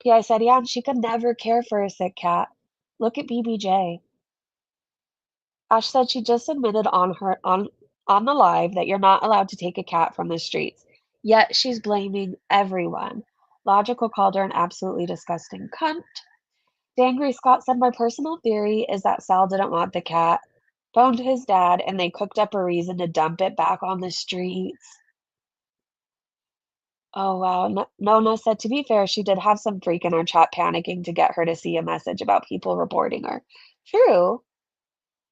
PI said, yeah, and she could never care for a sick cat. Look at BBJ. Ash said she just admitted on the live that you're not allowed to take a cat from the streets. Yet she's blaming everyone. Logical called her an absolutely disgusting cunt. Dangry Scott said my personal theory is that Sal didn't want the cat, phoned his dad, and they cooked up a reason to dump it back on the streets. Oh wow. Nona said to be fair, she did have some freak in our chat panicking to get her to see a message about people reporting her. True.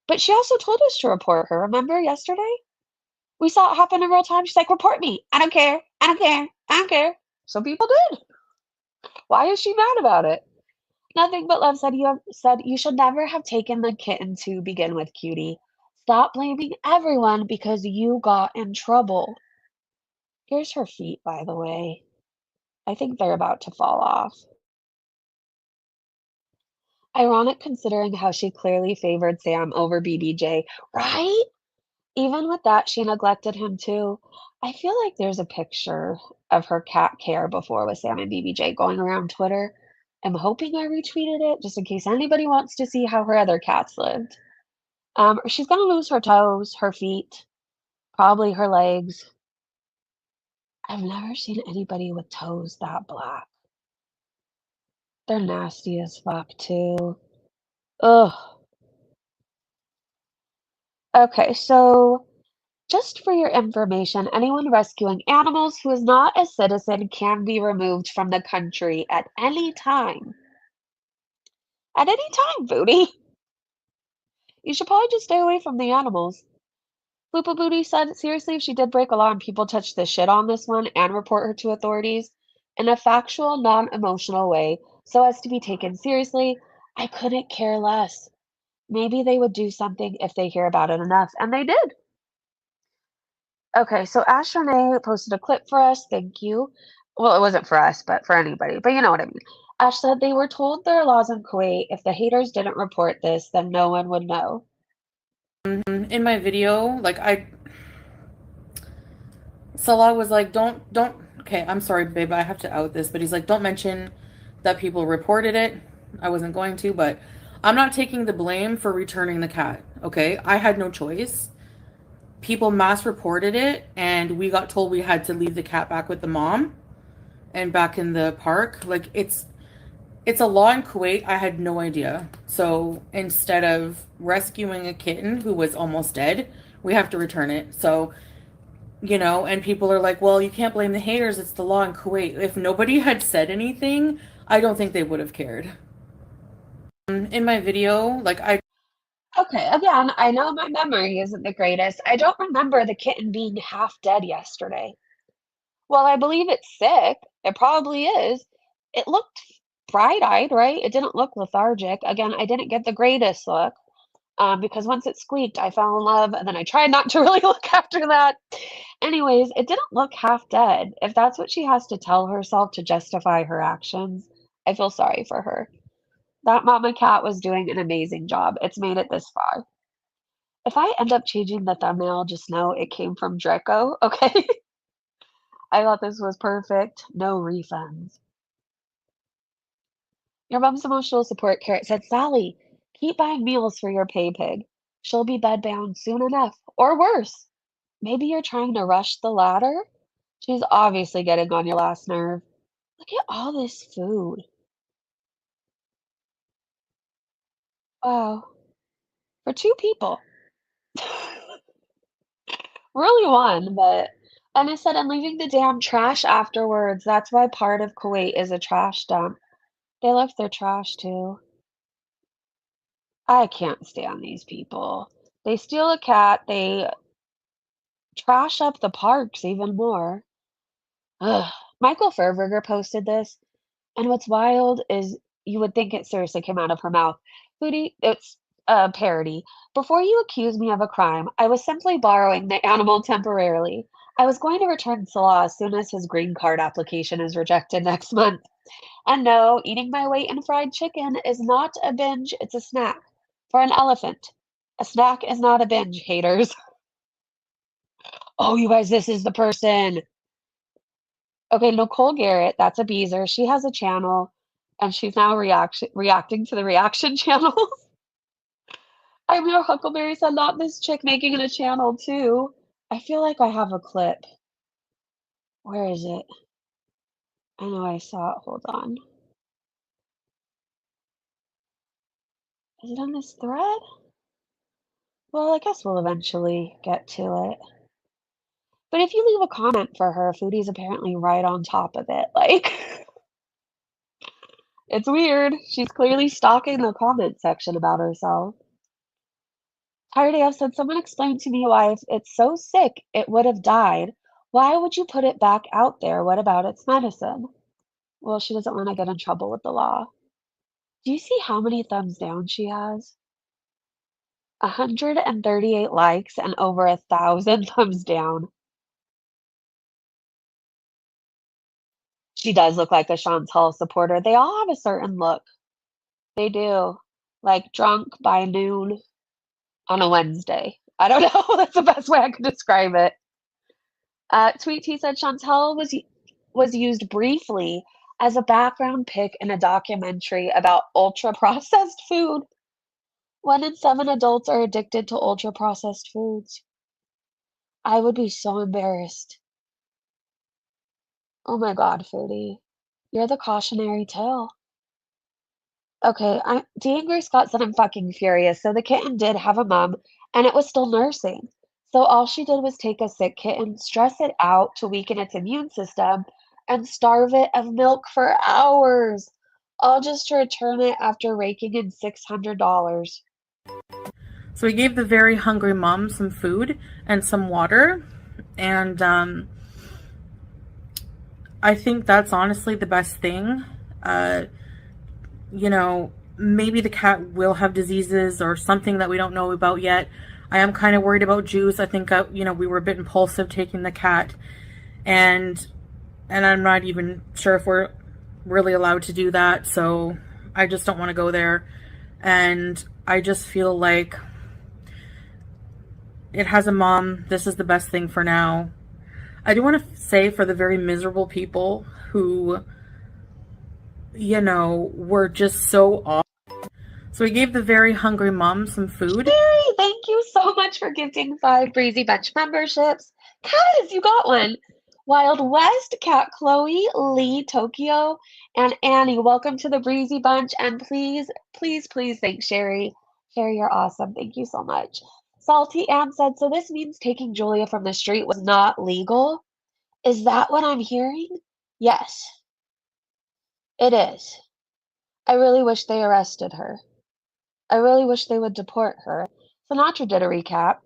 But she also told us to report her, remember yesterday? We saw it happen in real time. She's like, report me. I don't care. I don't care. I don't care. So people did. Why is she mad about it? Nothing but love said you should never have taken the kitten to begin with, cutie. Stop blaming everyone because you got in trouble. Here's her feet, by the way. I think they're about to fall off. Ironic considering how she clearly favored Sam over BBJ, right? Even with that, she neglected him too. I feel like there's a picture of her cat care before with Sam and BBJ going around Twitter. I'm hoping I retweeted it just in case anybody wants to see how her other cats lived. She's gonna lose her toes, her feet, probably her legs. I've never seen anybody with toes that black. They're nasty as fuck too. Ugh. Okay, so just for your information, anyone rescuing animals who is not a citizen can be removed from the country at any time. At any time, Booty. You should probably just stay away from the animals. Poopa Booty said, seriously, if she did break a law and people touched the shit on this one and report her to authorities in a factual, non-emotional way so as to be taken seriously, I couldn't care less. Maybe they would do something if they hear about it enough, and they did. Okay, so Ash Renee posted a clip for us. Thank you. Well, it wasn't for us, but for anybody. But you know what I mean. Ash said they were told there are laws in Kuwait. If the haters didn't report this, then no one would know. In my video, Salah was like, don't, okay, I'm sorry, babe, I have to out this, but he's like, don't mention that people reported it. I wasn't going to, but I'm not taking the blame for returning the cat, okay? I had no choice. People mass reported it, and we got told we had to leave the cat back with the mom and back in the park. Like, it's a law in Kuwait. I had no idea. So instead of rescuing a kitten who was almost dead, we have to return it. So, and people are like, well, you can't blame the haters. It's the law in Kuwait. If nobody had said anything, I don't think they would have cared. In my video, Okay, again, I know my memory isn't the greatest. I don't remember the kitten being half dead yesterday. Well, I believe it's sick. It probably is. It looked bright-eyed, right? It didn't look lethargic. Again, I didn't get the greatest look. Because once it squeaked, I fell in love, and then I tried not to really look after that. Anyways, it didn't look half dead. If that's what she has to tell herself to justify her actions, I feel sorry for her. That mama cat was doing an amazing job. It's made it this far. If I end up changing the thumbnail, just know it came from Draco, okay? I thought this was perfect. No refunds. Your mom's emotional support carrot said, Sally, keep buying meals for your pay pig. She'll be bedbound soon enough, or worse. Maybe you're trying to rush the ladder? She's obviously getting on your last nerve. Look at all this food. Wow. For 2 people. Really one, but and I said, "And leaving the damn trash afterwards." That's why part of Kuwait is a trash dump. They left their trash too. I can't stand these people. They steal a cat, they trash up the parks even more. Ugh. Michael Furberger posted this, and what's wild is you would think it seriously came out of her mouth. Foodie, it's a parody. Before you accuse me of a crime, I was simply borrowing the animal temporarily. I was going to return Salah as soon as his green card application is rejected next month. And no, eating my weight in fried chicken is not a binge, it's a snack. For an elephant. A snack is not a binge, haters. Oh, you guys, this is the person. Okay, Nicole Garrett, that's a beezer. She has a channel and she's now reacting to the reaction channels. I'm your Huckleberry said, not this chick making it a channel too. I feel like I have a clip. Where is it? I know I saw it. Hold on. Is it on this thread? Well, I guess we'll eventually get to it. But if you leave a comment for her, Foodie's apparently right on top of it. Like, it's weird. She's clearly stalking the comment section about herself. Tired AF said, someone explained to me why if it's so sick it would have died. Why would you put it back out there? What about its medicine? Well, she doesn't want to get in trouble with the law. Do you see how many thumbs down she has? 138 likes and over 1,000 thumbs down. She does look like a Chantal supporter. They all have a certain look. They do. Like drunk by noon on a Wednesday. I don't know. That's the best way I could describe it. Tweet T said Chantal was used briefly as a background pic in a documentary about ultra-processed food. 1 in 7 adults are addicted to ultra-processed foods. I would be so embarrassed. Oh my God, Foodie. You're the cautionary tale. Okay, D. Angry Scott said I'm fucking furious. So the kitten did have a mom, and it was still nursing. So all she did was take a sick kitten, stress it out to weaken its immune system, and starve it of milk for hours, all just to return it after raking in $600. So we gave the very hungry mom some food and some water, and I think that's honestly the best thing. You know, maybe the cat will have diseases or something that we don't know about yet. I am kind of worried about Jews. I think, we were a bit impulsive taking the cat, and I'm not even sure if we're really allowed to do that. So I just don't want to go there. And I just feel like it has a mom. This is the best thing for now. I do want to say for the very miserable people who, were just so off. So we gave the very hungry mom some food. Sherry, thank you so much for gifting 5 Breezy Bunch memberships. Guys, you got one. Wild West, Cat Chloe, Lee, Tokyo, and Annie, welcome to the Breezy Bunch. And please, please, please thank Sherry. Sherry, you're awesome. Thank you so much. Salty Ann said, so this means taking Julia from the street was not legal? Is that what I'm hearing? Yes, it is. I really wish they arrested her. I really wish they would deport her. Sinatra did a recap.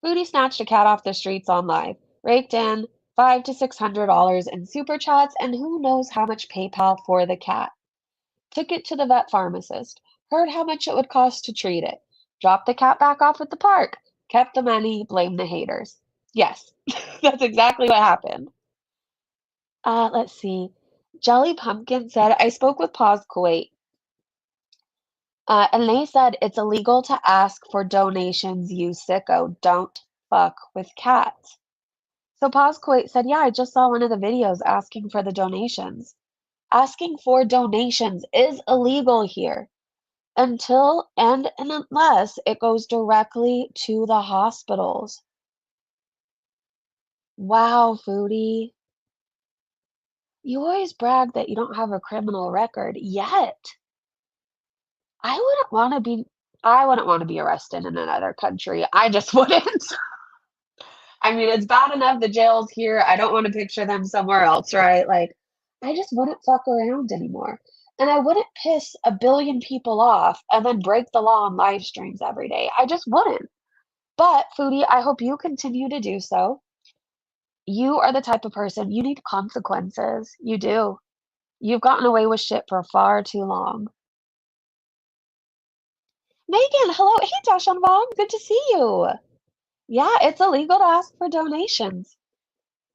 Foodie snatched a cat off the streets on live, raked in $500 to $600 in super chats, and who knows how much PayPal for the cat. Took it to the vet pharmacist, heard how much it would cost to treat it, dropped the cat back off at the park, kept the money, blamed the haters. Yes, that's exactly what happened. Let's see. Jelly Pumpkin said, I spoke with Pause Kuwait. And they said it's illegal to ask for donations, you sicko. Don't fuck with cats. So Paz Kuwait said, yeah, I just saw one of the videos asking for the donations. Asking for donations is illegal here until and unless it goes directly to the hospitals. Wow, Foodie. You always brag that you don't have a criminal record, yet I wouldn't want to be I wouldn't want to be arrested in another country. I just wouldn't. I mean, it's bad enough the jails here. I don't want to picture them somewhere else, right? Like, I just wouldn't fuck around anymore. And I wouldn't piss a billion people off and then break the law on live streams every day. I just wouldn't. But, Foodie, I hope you continue to do so. You are the type of person, you need consequences. You do. You've gotten away with shit for far too long. Megan, hello. Hey, Josh and Vaughn. Good to see you. Yeah, it's illegal to ask for donations.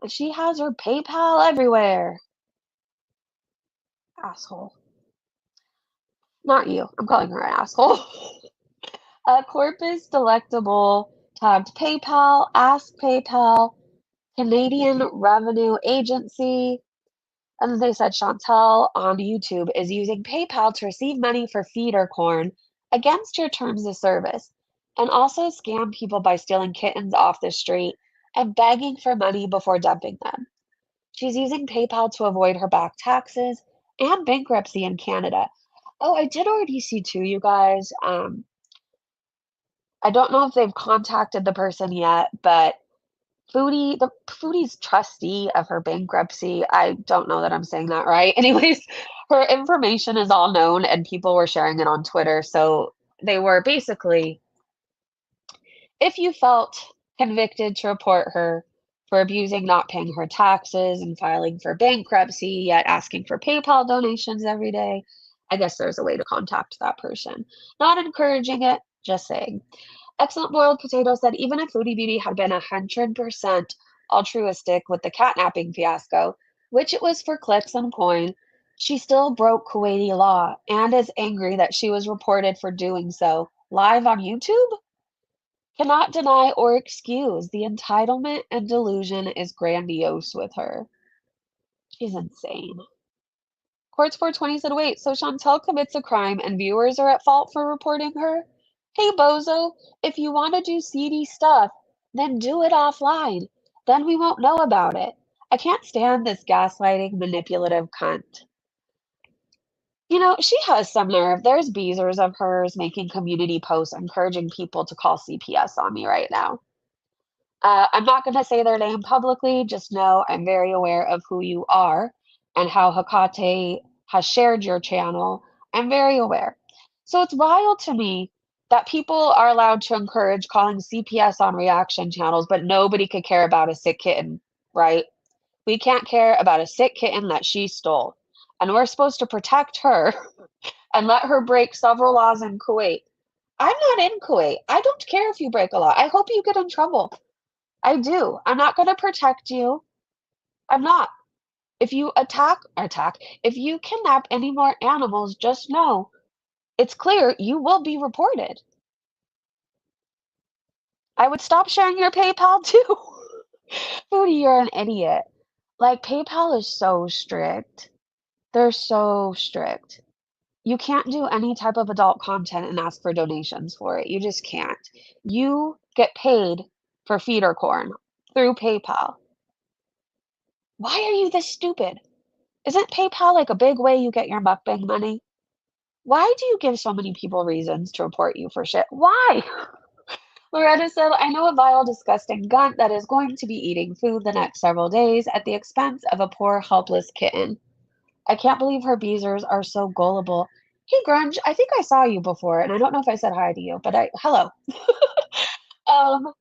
And she has her PayPal everywhere. Asshole. Not you. I'm calling her an asshole. Corpus Delectable tagged PayPal, Ask PayPal, Canadian Revenue Agency, and then they said Chantal on YouTube is using PayPal to receive money for feeder corn against your terms of service and also scam people by stealing kittens off the street and begging for money before dumping them. She's using PayPal to avoid her back taxes and bankruptcy in Canada. Oh, I did already see too, you guys. I don't know if they've contacted the person yet, but Foodie's trustee of her bankruptcy, I don't know that I'm saying that right. Anyways, her information is all known and people were sharing it on Twitter. So they were basically, if you felt convicted to report her for abusing, not paying her taxes, and filing for bankruptcy, yet asking for PayPal donations every day, I guess there's a way to contact that person. Not encouraging it, just saying. Excellent Boiled Potato said even if Foodie Beauty had been 100% altruistic with the catnapping fiasco, which it was for clicks and coin, she still broke Kuwaiti law and is angry that she was reported for doing so live on YouTube? Cannot deny or excuse. The entitlement and delusion is grandiose with her. She's insane. Quartz 420 said, wait, so Chantal commits a crime and viewers are at fault for reporting her? Hey, bozo, if you want to do seedy stuff, then do it offline. Then we won't know about it. I can't stand this gaslighting, manipulative cunt. You know, she has some nerve. There's beezers of hers making community posts encouraging people to call CPS on me right now. I'm not going to say their name publicly, just know I'm very aware of who you are and how Hakate has shared your channel. I'm very aware. So it's wild to me that people are allowed to encourage calling CPS on reaction channels, but nobody could care about a sick kitten, right? We can't care about a sick kitten that she stole. And we're supposed to protect her and let her break several laws in Kuwait. I'm not in Kuwait. I don't care if you break a law. I hope you get in trouble. I do. I'm not going to protect you. I'm not. If you attack, if you kidnap any more animals, just know it's clear you will be reported. I would stop sharing your PayPal too. Foodie, you're an idiot. Like, PayPal is so strict. They're so strict. You can't do any type of adult content and ask for donations for it. You just can't. You get paid for feeder corn through PayPal. Why are you this stupid? Isn't PayPal like a big way you get your mukbang money? Why do you give so many people reasons to report you for shit? Why? Loretta said, I know a vile, disgusting gunt that is going to be eating food the next several days at the expense of a poor, helpless kitten. I can't believe her beezers are so gullible. Hey, Grunge, I think I saw you before, and I don't know if I said hi to you, but hello. um,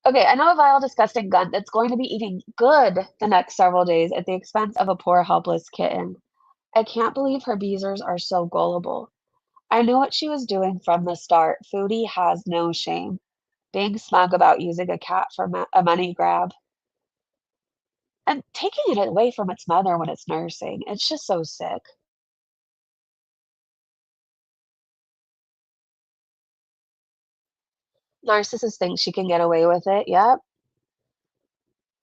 okay, I know a vile, disgusting gunt that's going to be eating good the next several days at the expense of a poor, helpless kitten. I can't believe her beezers are so gullible. I knew what she was doing from the start. Foodie has no shame. Being smug about using a cat for a money grab. And taking it away from its mother when it's nursing. It's just so sick. Narcissist thinks she can get away with it. Yep.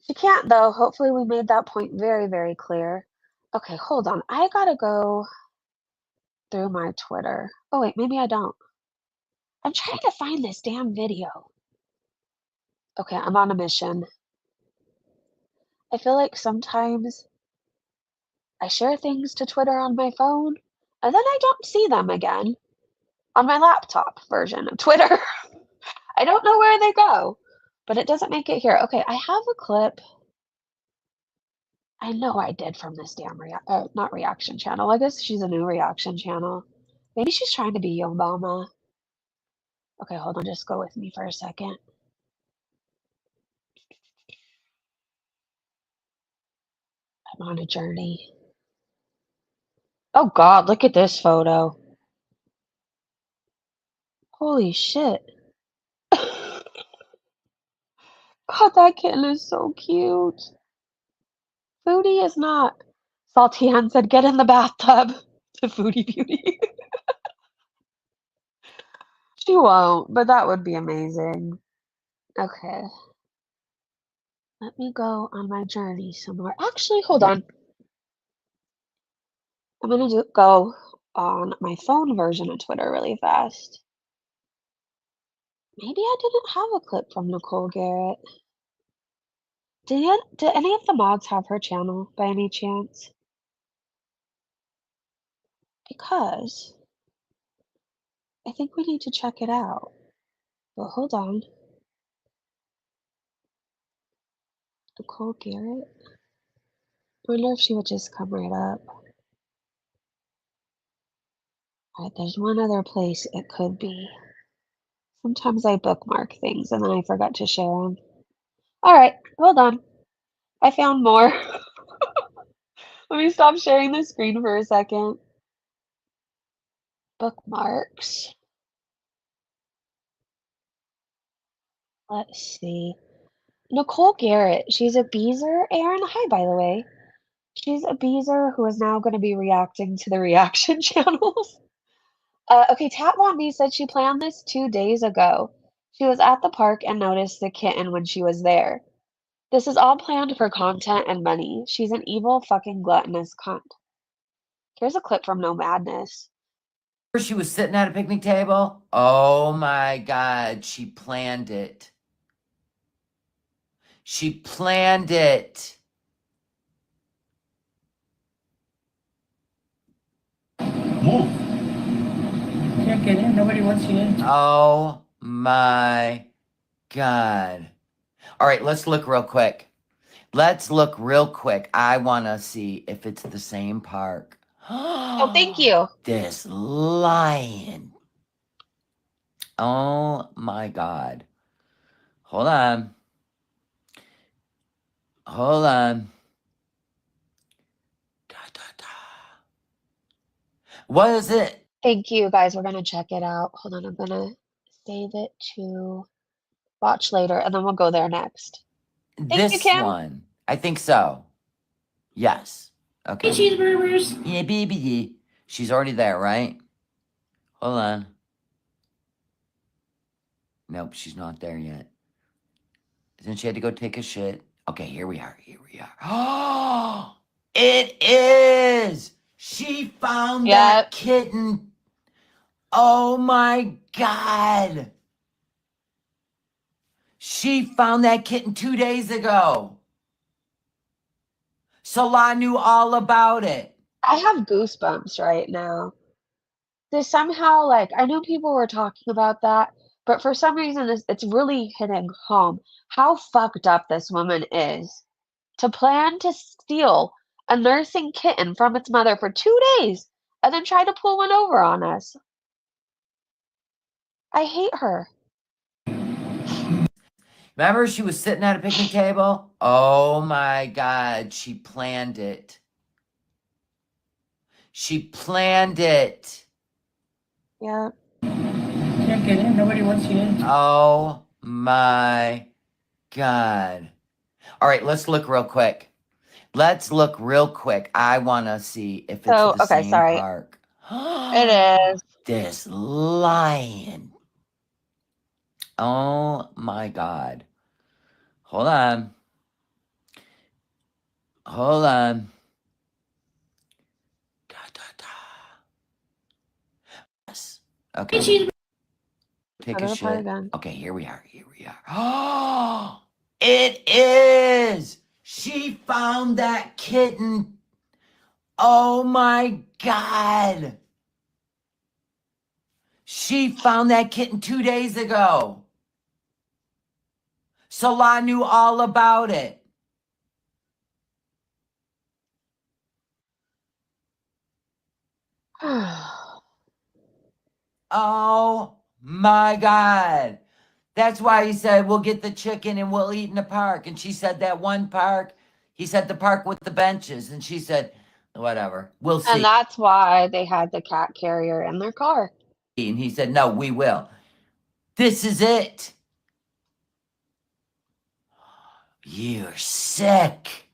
She can't, though. Hopefully we made that point very, very clear. Okay, hold on. I gotta go through my Twitter. Oh, wait, maybe I don't. I'm trying to find this damn video. Okay, I'm on a mission. I feel like sometimes I share things to Twitter on my phone, and then I don't see them again on my laptop version of Twitter. I don't know where they go, but it doesn't make it here. Okay, I have a clip. I know I did from this damn not reaction channel. I guess she's a new reaction channel. Maybe she's trying to be Obama. Okay, hold on. Just go with me for a second. I'm on a journey. Oh God, look at this photo. Holy shit. God, that kitten is so cute. Foodie is not. Salty Hen said, get in the bathtub to Foodie Beauty. She won't, but that would be amazing. Okay. Let me go on my journey somewhere. Actually, hold on. I'm gonna go on my phone version of Twitter really fast. Maybe I didn't have a clip from Nicole Garrett. Did any of the mods have her channel by any chance? Because I think we need to check it out. Well, hold on. Nicole Garrett? I wonder if she would just come right up. Alright, there's one other place it could be. Sometimes I bookmark things and then I forgot to share them. Alright, hold on. I found more. Let me stop sharing the screen for a second. Bookmarks. Let's see. Nicole Garrett. She's a beezer. Aaron, hi, by the way. She's a beezer who is now going to be reacting to the reaction channels. Okay, Tat Von B said she planned this 2 days ago. She was at the park and noticed the kitten when she was there. This is all planned for content and money. She's an evil fucking gluttonous cunt. Here's a clip from No Madness. She was sitting at a picnic table. Oh my God, she planned it. She planned it. Move. Can't get in. Nobody wants you in. Oh my God. All right, let's look real quick. Let's look real quick. I want to see if it's the same park. Oh, thank you. This lion. Oh my God. Hold on. Hold on. Da, da, da. What is it? Thank you, guys. We're gonna check it out. Hold on, I'm gonna save it to watch later, and then we'll go there next. Thank you, This Kim. one. I think so. Yes. Okay. Hey, cheeseburgers. Yeah, baby. She's already there, right? Hold on. Nope, she's not there yet. Then she had to go take a shit. Okay, here we are. Here we are. Oh, it is. She found that kitten. Oh my God. She found that kitten 2 days ago. Salah knew all about it. I have goosebumps right now. This somehow, like, I know people were talking about that, but for some reason, it's really hitting home how fucked up this woman is. To plan to steal a nursing kitten from its mother for 2 days and then try to pull one over on us. I hate her. Remember she was sitting at a picnic table? Oh my God, she planned it. She planned it. Yeah. Can't get in. Nobody wants you in. Oh my God. All right, let's look real quick. Let's look real quick. I want to see if it's the same park. It is. This lion. Oh my God. Hold on. Hold on. Da, da, da. Yes. Okay. Take Go a to the park shit. again. Okay, here we are. Here we are. Oh, it is. She found that kitten. Oh my God. She found that kitten 2 days ago. Salah knew all about it. Oh my God. That's why he said, we'll get the chicken and we'll eat in the park. And she said, that one park, he said, the park with the benches. And she said, whatever, we'll see. And that's why they had the cat carrier in their car. And he said, no, we will. This is it. You're sick.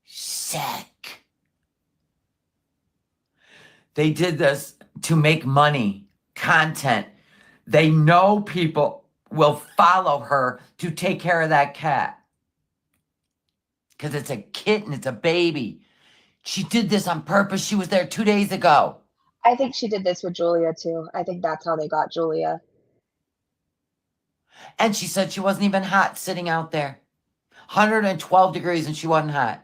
Sick. They did this to make money, content. They know people will follow her to take care of that cat. Because it's a kitten, it's a baby. She did this on purpose. She was there 2 days ago. I think she did this with Julia too. I think that's how they got Julia. And she said she wasn't even hot sitting out there. 112 degrees and she wasn't hot.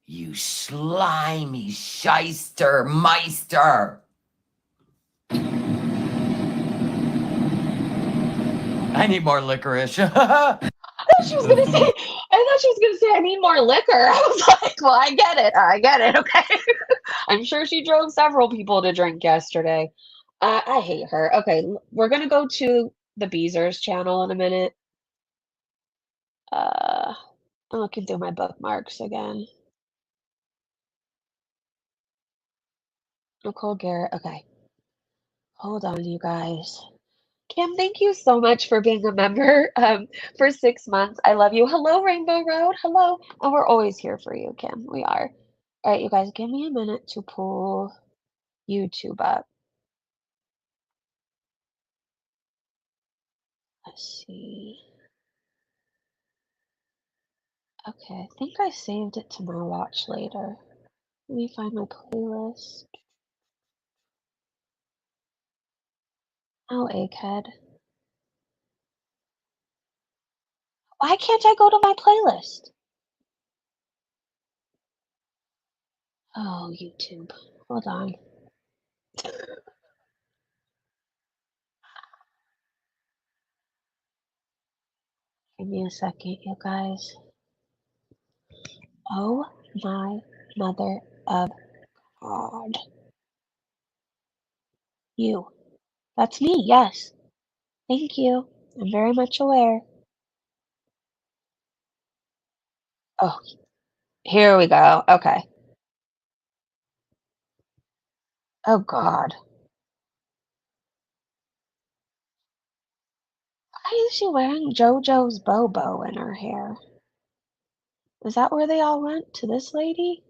You slimy shyster meister. I need more licorice. I thought she was gonna say, I need more liquor. I was like, well, I get it, okay. I'm sure she drove several people to drink yesterday. I hate her. Okay, we're gonna go to the Beezer's channel in a minute. I'm looking through my bookmarks again. Nicole Garrett, okay. Hold on, you guys. Kim, thank you so much for being a member for 6 months. I love you. Hello, Rainbow Road. Hello. And we're always here for you, Kim. We are. All right, you guys, give me a minute to pull YouTube up. Let's see. Okay, I think I saved it to my watch later. Let me find my playlist. Oh, egghead. Why can't I go to my playlist? Oh, YouTube. Hold on. Give me a second, you guys. Oh my mother of God. You. That's me, yes. Thank you. I'm very much aware. Oh, here we go. Okay. Oh God. Why is she wearing JoJo's Bobo in her hair? Is that where they all went? To this lady?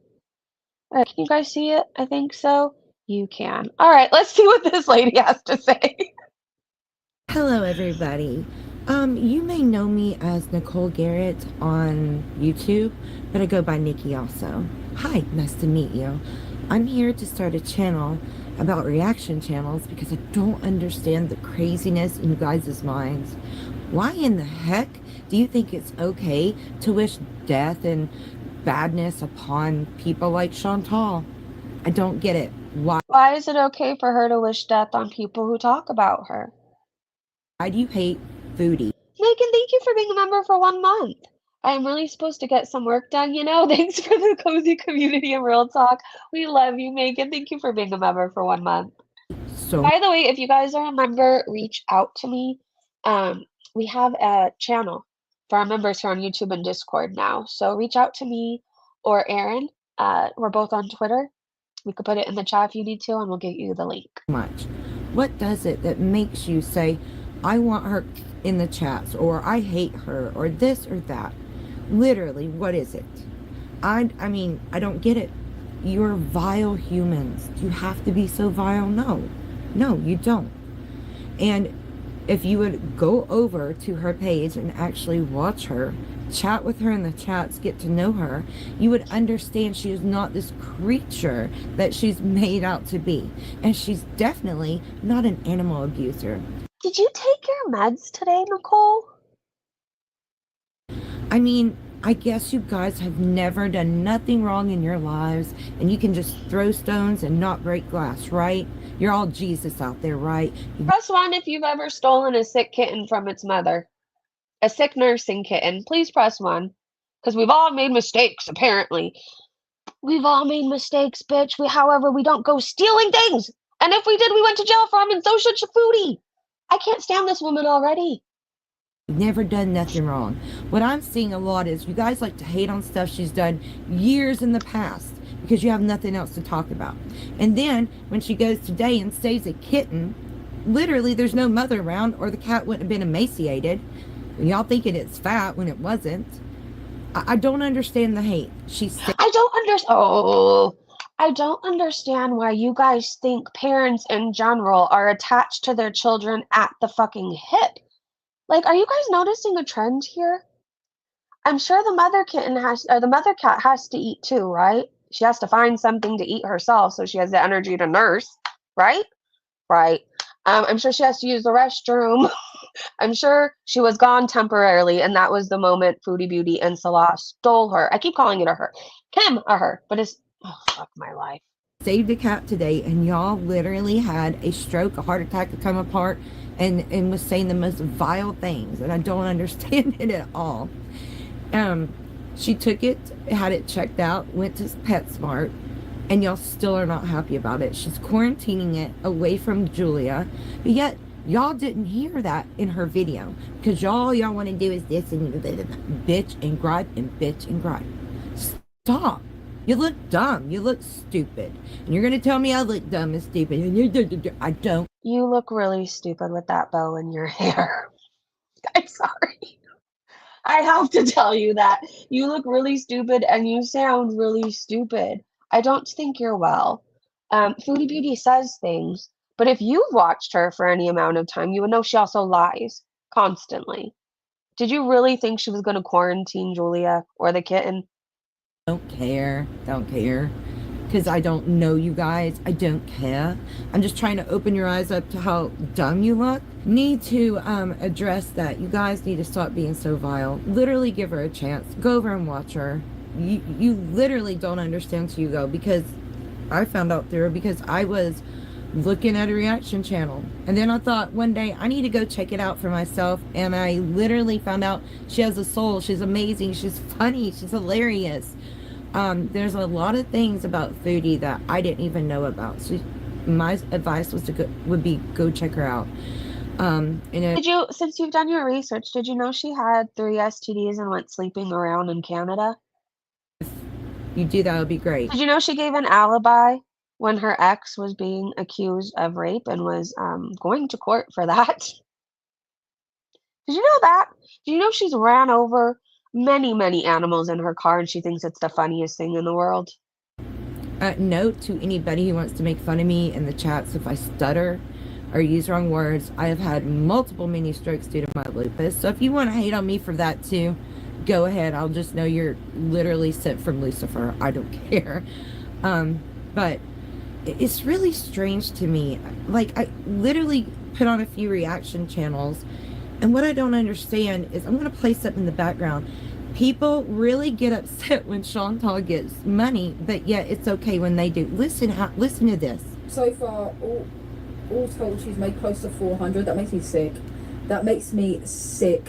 Alright, can you guys see it? I think so. You can. Alright, let's see what this lady has to say. Hello, everybody. You may know me as Nicole Garrett on YouTube, but I go by Nikki also. Hi, nice to meet you. I'm here to start a channel about reaction channels because I don't understand the craziness in you guys' minds. Why in the heck do you think it's okay to wish death and badness upon people like Chantal? I don't get it. Why is it okay for her to wish death on people who talk about her? Why do you hate Foodie? Megan, thank you for being a member for 1 month. I'm really supposed to get some work done, you know? Thanks for the cozy community and real talk. We love you, Megan. Thank you for being a member for 1 month. So, By the way, if you guys are a member, reach out to me. We have a channel for our members here on YouTube and Discord now. So reach out to me or Aaron. We're both on Twitter. We could put it in the chat if you need to, and we'll get you the link. much. What does it that makes you say, I want her in the chats, or I hate her, or this or that? Literally, what is it? I mean, I don't get it. You're vile humans. Do you have to be so vile? No, you don't. And if you would go over to her page and actually watch her, chat with her in the chats, get to know her, you would understand she is not this creature that she's made out to be. And she's definitely not an animal abuser. Did you take your meds today, Nicole? I mean, I guess you guys have never done nothing wrong in your lives, and you can just throw stones and not break glass, right? You're all Jesus out there, right? Press 1 if you've ever stolen a sick kitten from its mother. A sick nursing kitten. Please press 1. Because we've all made mistakes, apparently. We've all made mistakes, bitch. However, we don't go stealing things. And if we did, we went to jail for them, and so should Foodie. I can't stand this woman already. Never done nothing wrong. What I'm seeing a lot is you guys like to hate on stuff she's done years in the past because you have nothing else to talk about. And then when she goes today and saves a kitten, literally there's no mother around, or the cat wouldn't have been emaciated. And y'all thinking it's fat when it wasn't. I don't understand the hate. I don't understand why you guys think parents in general are attached to their children at the fucking hip. Like, are you guys noticing a trend here? I'm sure the mother cat has to eat too, right? She has to find something to eat herself so she has the energy to nurse, right? Right. I'm sure she has to use the restroom. I'm sure she was gone temporarily, and that was the moment Foodie Beauty and Salah stole her. I keep calling it a her. Kim, a her, but it's, oh, fuck my life. Saved a cat today, and y'all literally had a stroke, a heart attack to come apart, and was saying the most vile things, and I don't understand it at all. She took it, had it checked out, went to PetSmart, and y'all still are not happy about it. She's quarantining it away from Julia, but yet y'all didn't hear that in her video, because y'all want to do is this and bitch and gripe and bitch and gripe. Stop. You look dumb. You look stupid. And you're going to tell me I look dumb and stupid. And I don't. You look really stupid with that bow in your hair. I'm sorry. I have to tell you that. You look really stupid and you sound really stupid. I don't think you're well. Foodie Beauty says things, but if you've watched her for any amount of time, you would know she also lies constantly. Did you really think she was going to quarantine Julia or the kitten? Don't care. Because I don't know you guys. I don't care. I'm just trying to open your eyes up to how dumb you look. Need to address that. You guys need to stop being so vile. Literally give her a chance. Go over and watch her. You literally don't understand till you go, because I found out through her because I was looking at a reaction channel, and then I thought one day I need to go check it out for myself, and I literally found out she has a soul. She's amazing. She's funny. She's hilarious. There's a lot of things about Foodie that I didn't even know about. So my advice was would be go check her out. Since you've done your research, did you know she had 3 STDs and went sleeping around in Canada? If you do, that would be great. Did you know she gave an alibi when her ex was being accused of rape and was going to court for that? Did you know that? Do you know she's ran over many animals in her car, and she thinks it's the funniest thing in the world? Note to anybody who wants to make fun of me in the chats if I stutter or use wrong words, I have had multiple mini strokes due to my lupus. So if you want to hate on me for that too, go ahead. I'll just know you're literally sent from Lucifer. I don't care. But it's really strange to me. Like, I literally put on a few reaction channels, and what I don't understand is, I'm going to play something in the background. People really get upset when Chantal gets money, but yet it's okay when they do. Listen to this. So far, all told, she's made close to 400. That makes me sick. That makes me sick.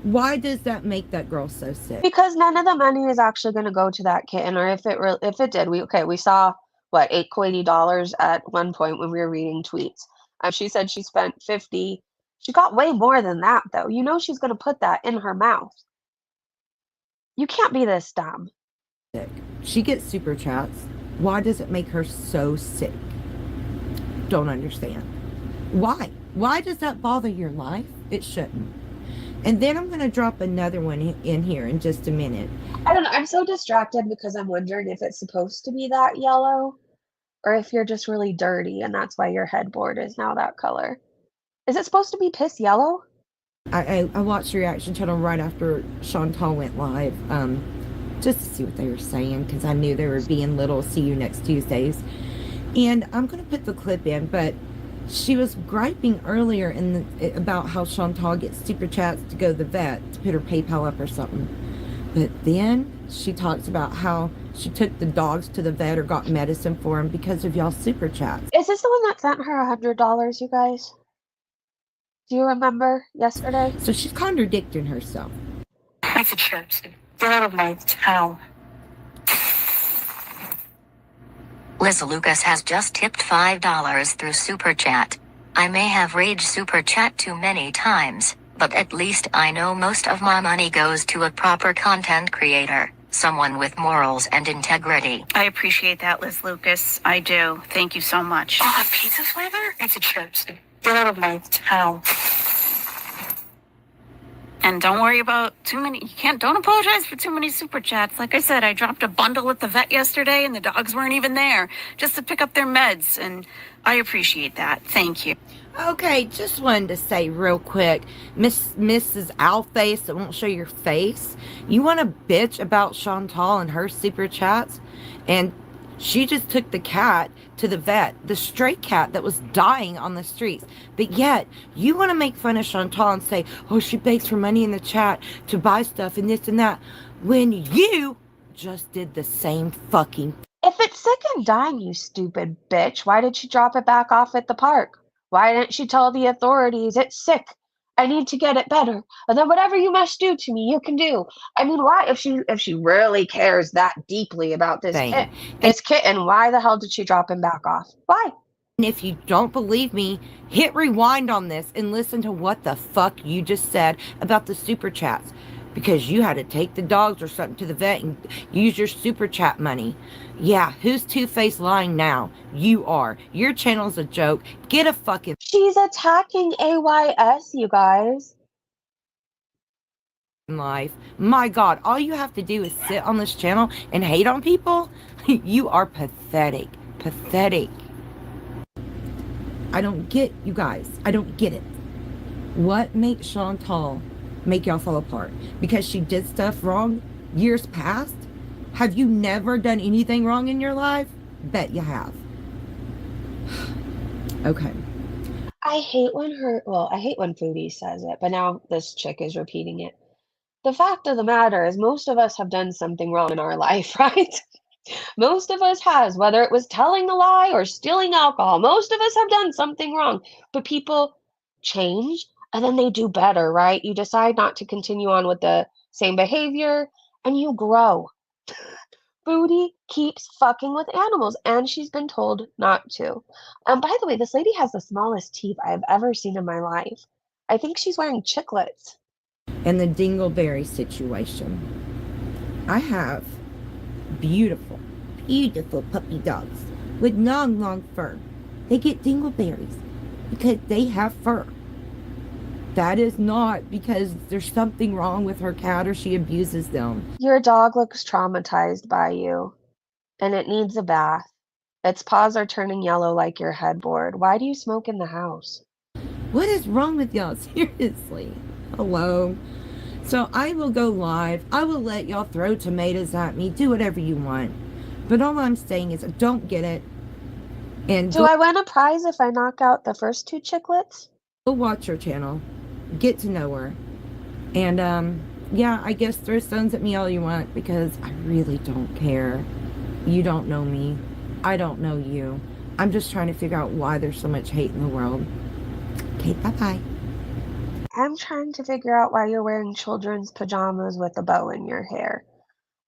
Why does that make that girl so sick? Because none of the money is actually going to go to that kitten, or if it did, we saw what, $8 Kuwaiti at one point when we were reading tweets. She said she spent 50. She got way more than that, though. You know she's going to put that in her mouth. You can't be this dumb. She gets super chats. Why does it make her so sick? Don't understand. Why? Why does that bother your life? It shouldn't. And then I'm going to drop another one in here in just a minute. I don't know. I'm so distracted because I'm wondering if it's supposed to be that yellow, or if you're just really dirty and that's why your headboard is now that color. Is it supposed to be piss yellow? I watched the reaction channel right after Chantal went live, just to see what they were saying, because I knew they were being little see you next Tuesdays. And I'm going to put the clip in, but She was griping earlier about how Chantal gets super chats to go to the vet, to put her PayPal up or something. But then she talks about how she took the dogs to the vet or got medicine for them because of y'all's super chats. Is this the one that sent her $100, you guys? Do you remember yesterday? So she's contradicting herself. It's a church. Get out of my town. Liz Lucas has just tipped $5 through Super Chat. I may have raged Super Chat too many times, but at least I know most of my money goes to a proper content creator, someone with morals and integrity. I appreciate that, Liz Lucas. I do. Thank you so much. Oh, pizza flavor? It's a church. Get out of my town. And don't worry about too many. Don't apologize for too many super chats. Like I said, I dropped a bundle at the vet yesterday and the dogs weren't even there just to pick up their meds. And I appreciate that. Thank you. Okay, just wanted to say real quick, Mrs. Owlface that won't show your face. You want to bitch about Chantal and her super chats? And she just took the cat to the vet, the stray cat that was dying on the streets. But yet, you want to make fun of Chantal and say, oh, she begs for money in the chat to buy stuff and this and that, when you just did the same fucking. If it's sick and dying, you stupid bitch, why did she drop it back off at the park? Why didn't she tell the authorities it's sick? I need to get it better. And then whatever you must do to me, you can do. I mean, why, if she really cares that deeply about this kitten, why the hell did she drop him back off? Why? And if you don't believe me, hit rewind on this and listen to what the fuck you just said about the super chats. Because you had to take the dogs or something to the vet and use your super chat money. Yeah, who's two-faced lying now? You are. Your channel's a joke. Get a fucking... She's attacking AYS, you guys. Life. My God, all you have to do is sit on this channel and hate on people? You are pathetic. Pathetic. I don't get, you guys. I don't get it. What makes Chantal make y'all fall apart? Because she did stuff wrong years past? Have you never done anything wrong in your life? Bet you have. Okay. I hate when Foodie says it, but now this chick is repeating it. The fact of the matter is most of us have done something wrong in our life, right? Most of us has, whether it was telling a lie or stealing alcohol. Most of us have done something wrong, but people change and then they do better, right? You decide not to continue on with the same behavior and you grow. Foodie keeps fucking with animals and she's been told not to. By the way, this lady has the smallest teeth I've ever seen in my life. I think she's wearing chiclets. And the dingleberry situation. I have beautiful, beautiful puppy dogs with long, long fur. They get dingleberries because they have fur. That is not because there's something wrong with her cat or she abuses them. Your dog looks traumatized by you, and it needs a bath. Its paws are turning yellow like your headboard. Why do you smoke in the house? What is wrong with y'all? Seriously. Hello. So I will go live. I will let y'all throw tomatoes at me. Do whatever you want. But all I'm saying is I don't get it. And do I win a prize if I knock out the first two chiclets? Go watch her channel. Get to know her. And yeah, I guess throw stones at me all you want because I really don't care. You don't know me. I don't know you. I'm just trying to figure out why there's so much hate in the world. Okay, bye-bye. I'm trying to figure out why you're wearing children's pajamas with a bow in your hair.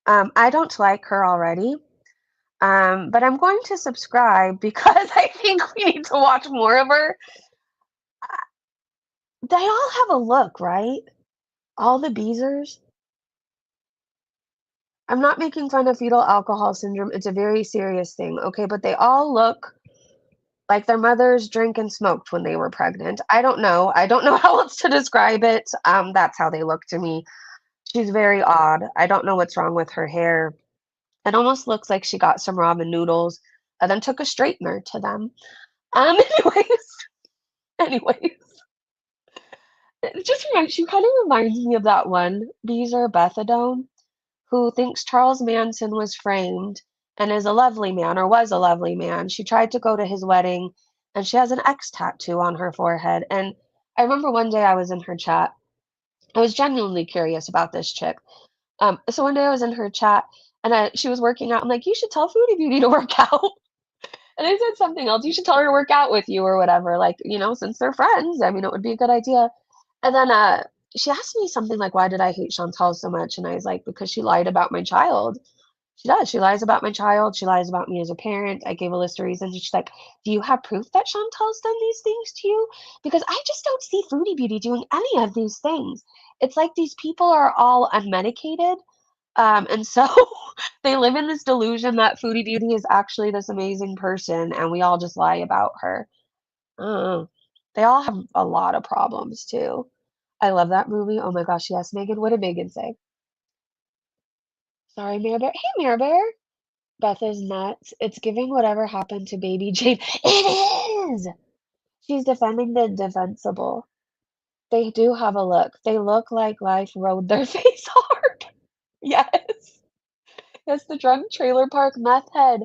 I don't like her already. But I'm going to subscribe because I think we need to watch more of her. They all have a look, right? All the beezers. I'm not making fun of fetal alcohol syndrome. It's a very serious thing, okay? But they all look like their mothers drank and smoked when they were pregnant. I don't know. I don't know how else to describe it. That's how they look to me. She's very odd. I don't know what's wrong with her hair. It almost looks like she got some ramen noodles and then took a straightener to them. Anyways. She kind of reminds me of that one beezer Bethadone who thinks Charles Manson was framed and is a lovely man or was a lovely man. She tried to go to his wedding and she has an X tattoo on her forehead. And I remember one day I was in her chat. I was genuinely curious about this chick. So one day I was in her chat, and she was working out. I'm like, you should tell Foodie Beauty to work out. And I said something else. You should tell her to work out with you or whatever. Like, since they're friends, I mean, it would be a good idea. And then she asked me something like, why did I hate Chantal so much? And I was like, because she lied about my child. She does. She lies about my child. She lies about me as a parent. I gave a list of reasons. And she's like, do you have proof that Chantal's done these things to you? Because I just don't see Foodie Beauty doing any of these things. It's like these people are all unmedicated. And so they live in this delusion that Foodie Beauty is actually this amazing person, and we all just lie about her. They all have a lot of problems too. I love that movie. Oh my gosh, yes, Megan. What did Megan say? Sorry, Mare Bear. Hey, Mare Bear. Beth is nuts. It's giving whatever happened to baby Jane. It is! She's defending the defensible. They do have a look. They look like life rode their face hard. Yes. Yes, the drunk trailer park meth head.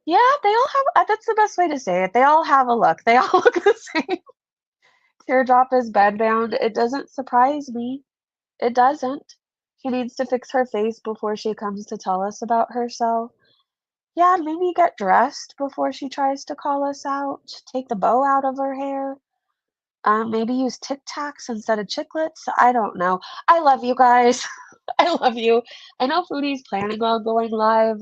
Yeah, they all have, that's the best way to say it. They all have a look. They all look the same. Teardrop is bedbound. It doesn't surprise me. It doesn't. She needs to fix her face before she comes to tell us about herself. Yeah, maybe get dressed before she tries to call us out. Take the bow out of her hair. Maybe use Tic Tacs instead of chiclets. I don't know. I love you guys. I love you. I know Foodie's planning on going live.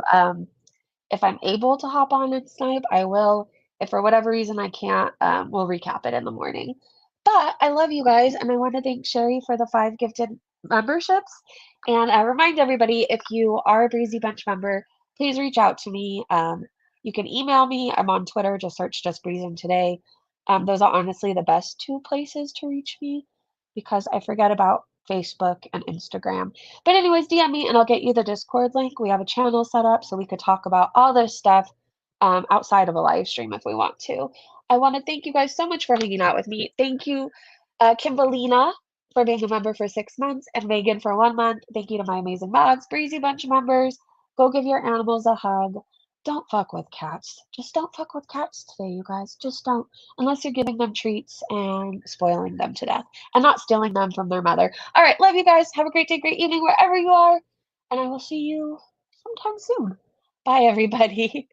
If I'm able to hop on and snipe, I will. If for whatever reason I can't, we'll recap it in the morning. But I love you guys, and I want to thank Sherry for the 5 gifted memberships. And I remind everybody, if you are a Breezy Bunch member, please reach out to me. You can email me. I'm on Twitter. Just search Just Breezing Today. Those are honestly the best 2 places to reach me because I forget about Facebook and Instagram. But anyways, DM me and I'll get you the Discord link. We have a channel set up so we could talk about all this stuff outside of a live stream if we want to. I want to thank you guys so much for hanging out with me. Thank you, Kimberlina, for being a member for 6 months, and Megan for 1 month. Thank you to my amazing mods, Breezy Bunch members. Go give your animals a hug. Don't fuck with cats. Just don't fuck with cats today, you guys. Just don't. Unless you're giving them treats and spoiling them to death and not stealing them from their mother. All right, love you guys. Have a great day, great evening, wherever you are. And I will see you sometime soon. Bye, everybody.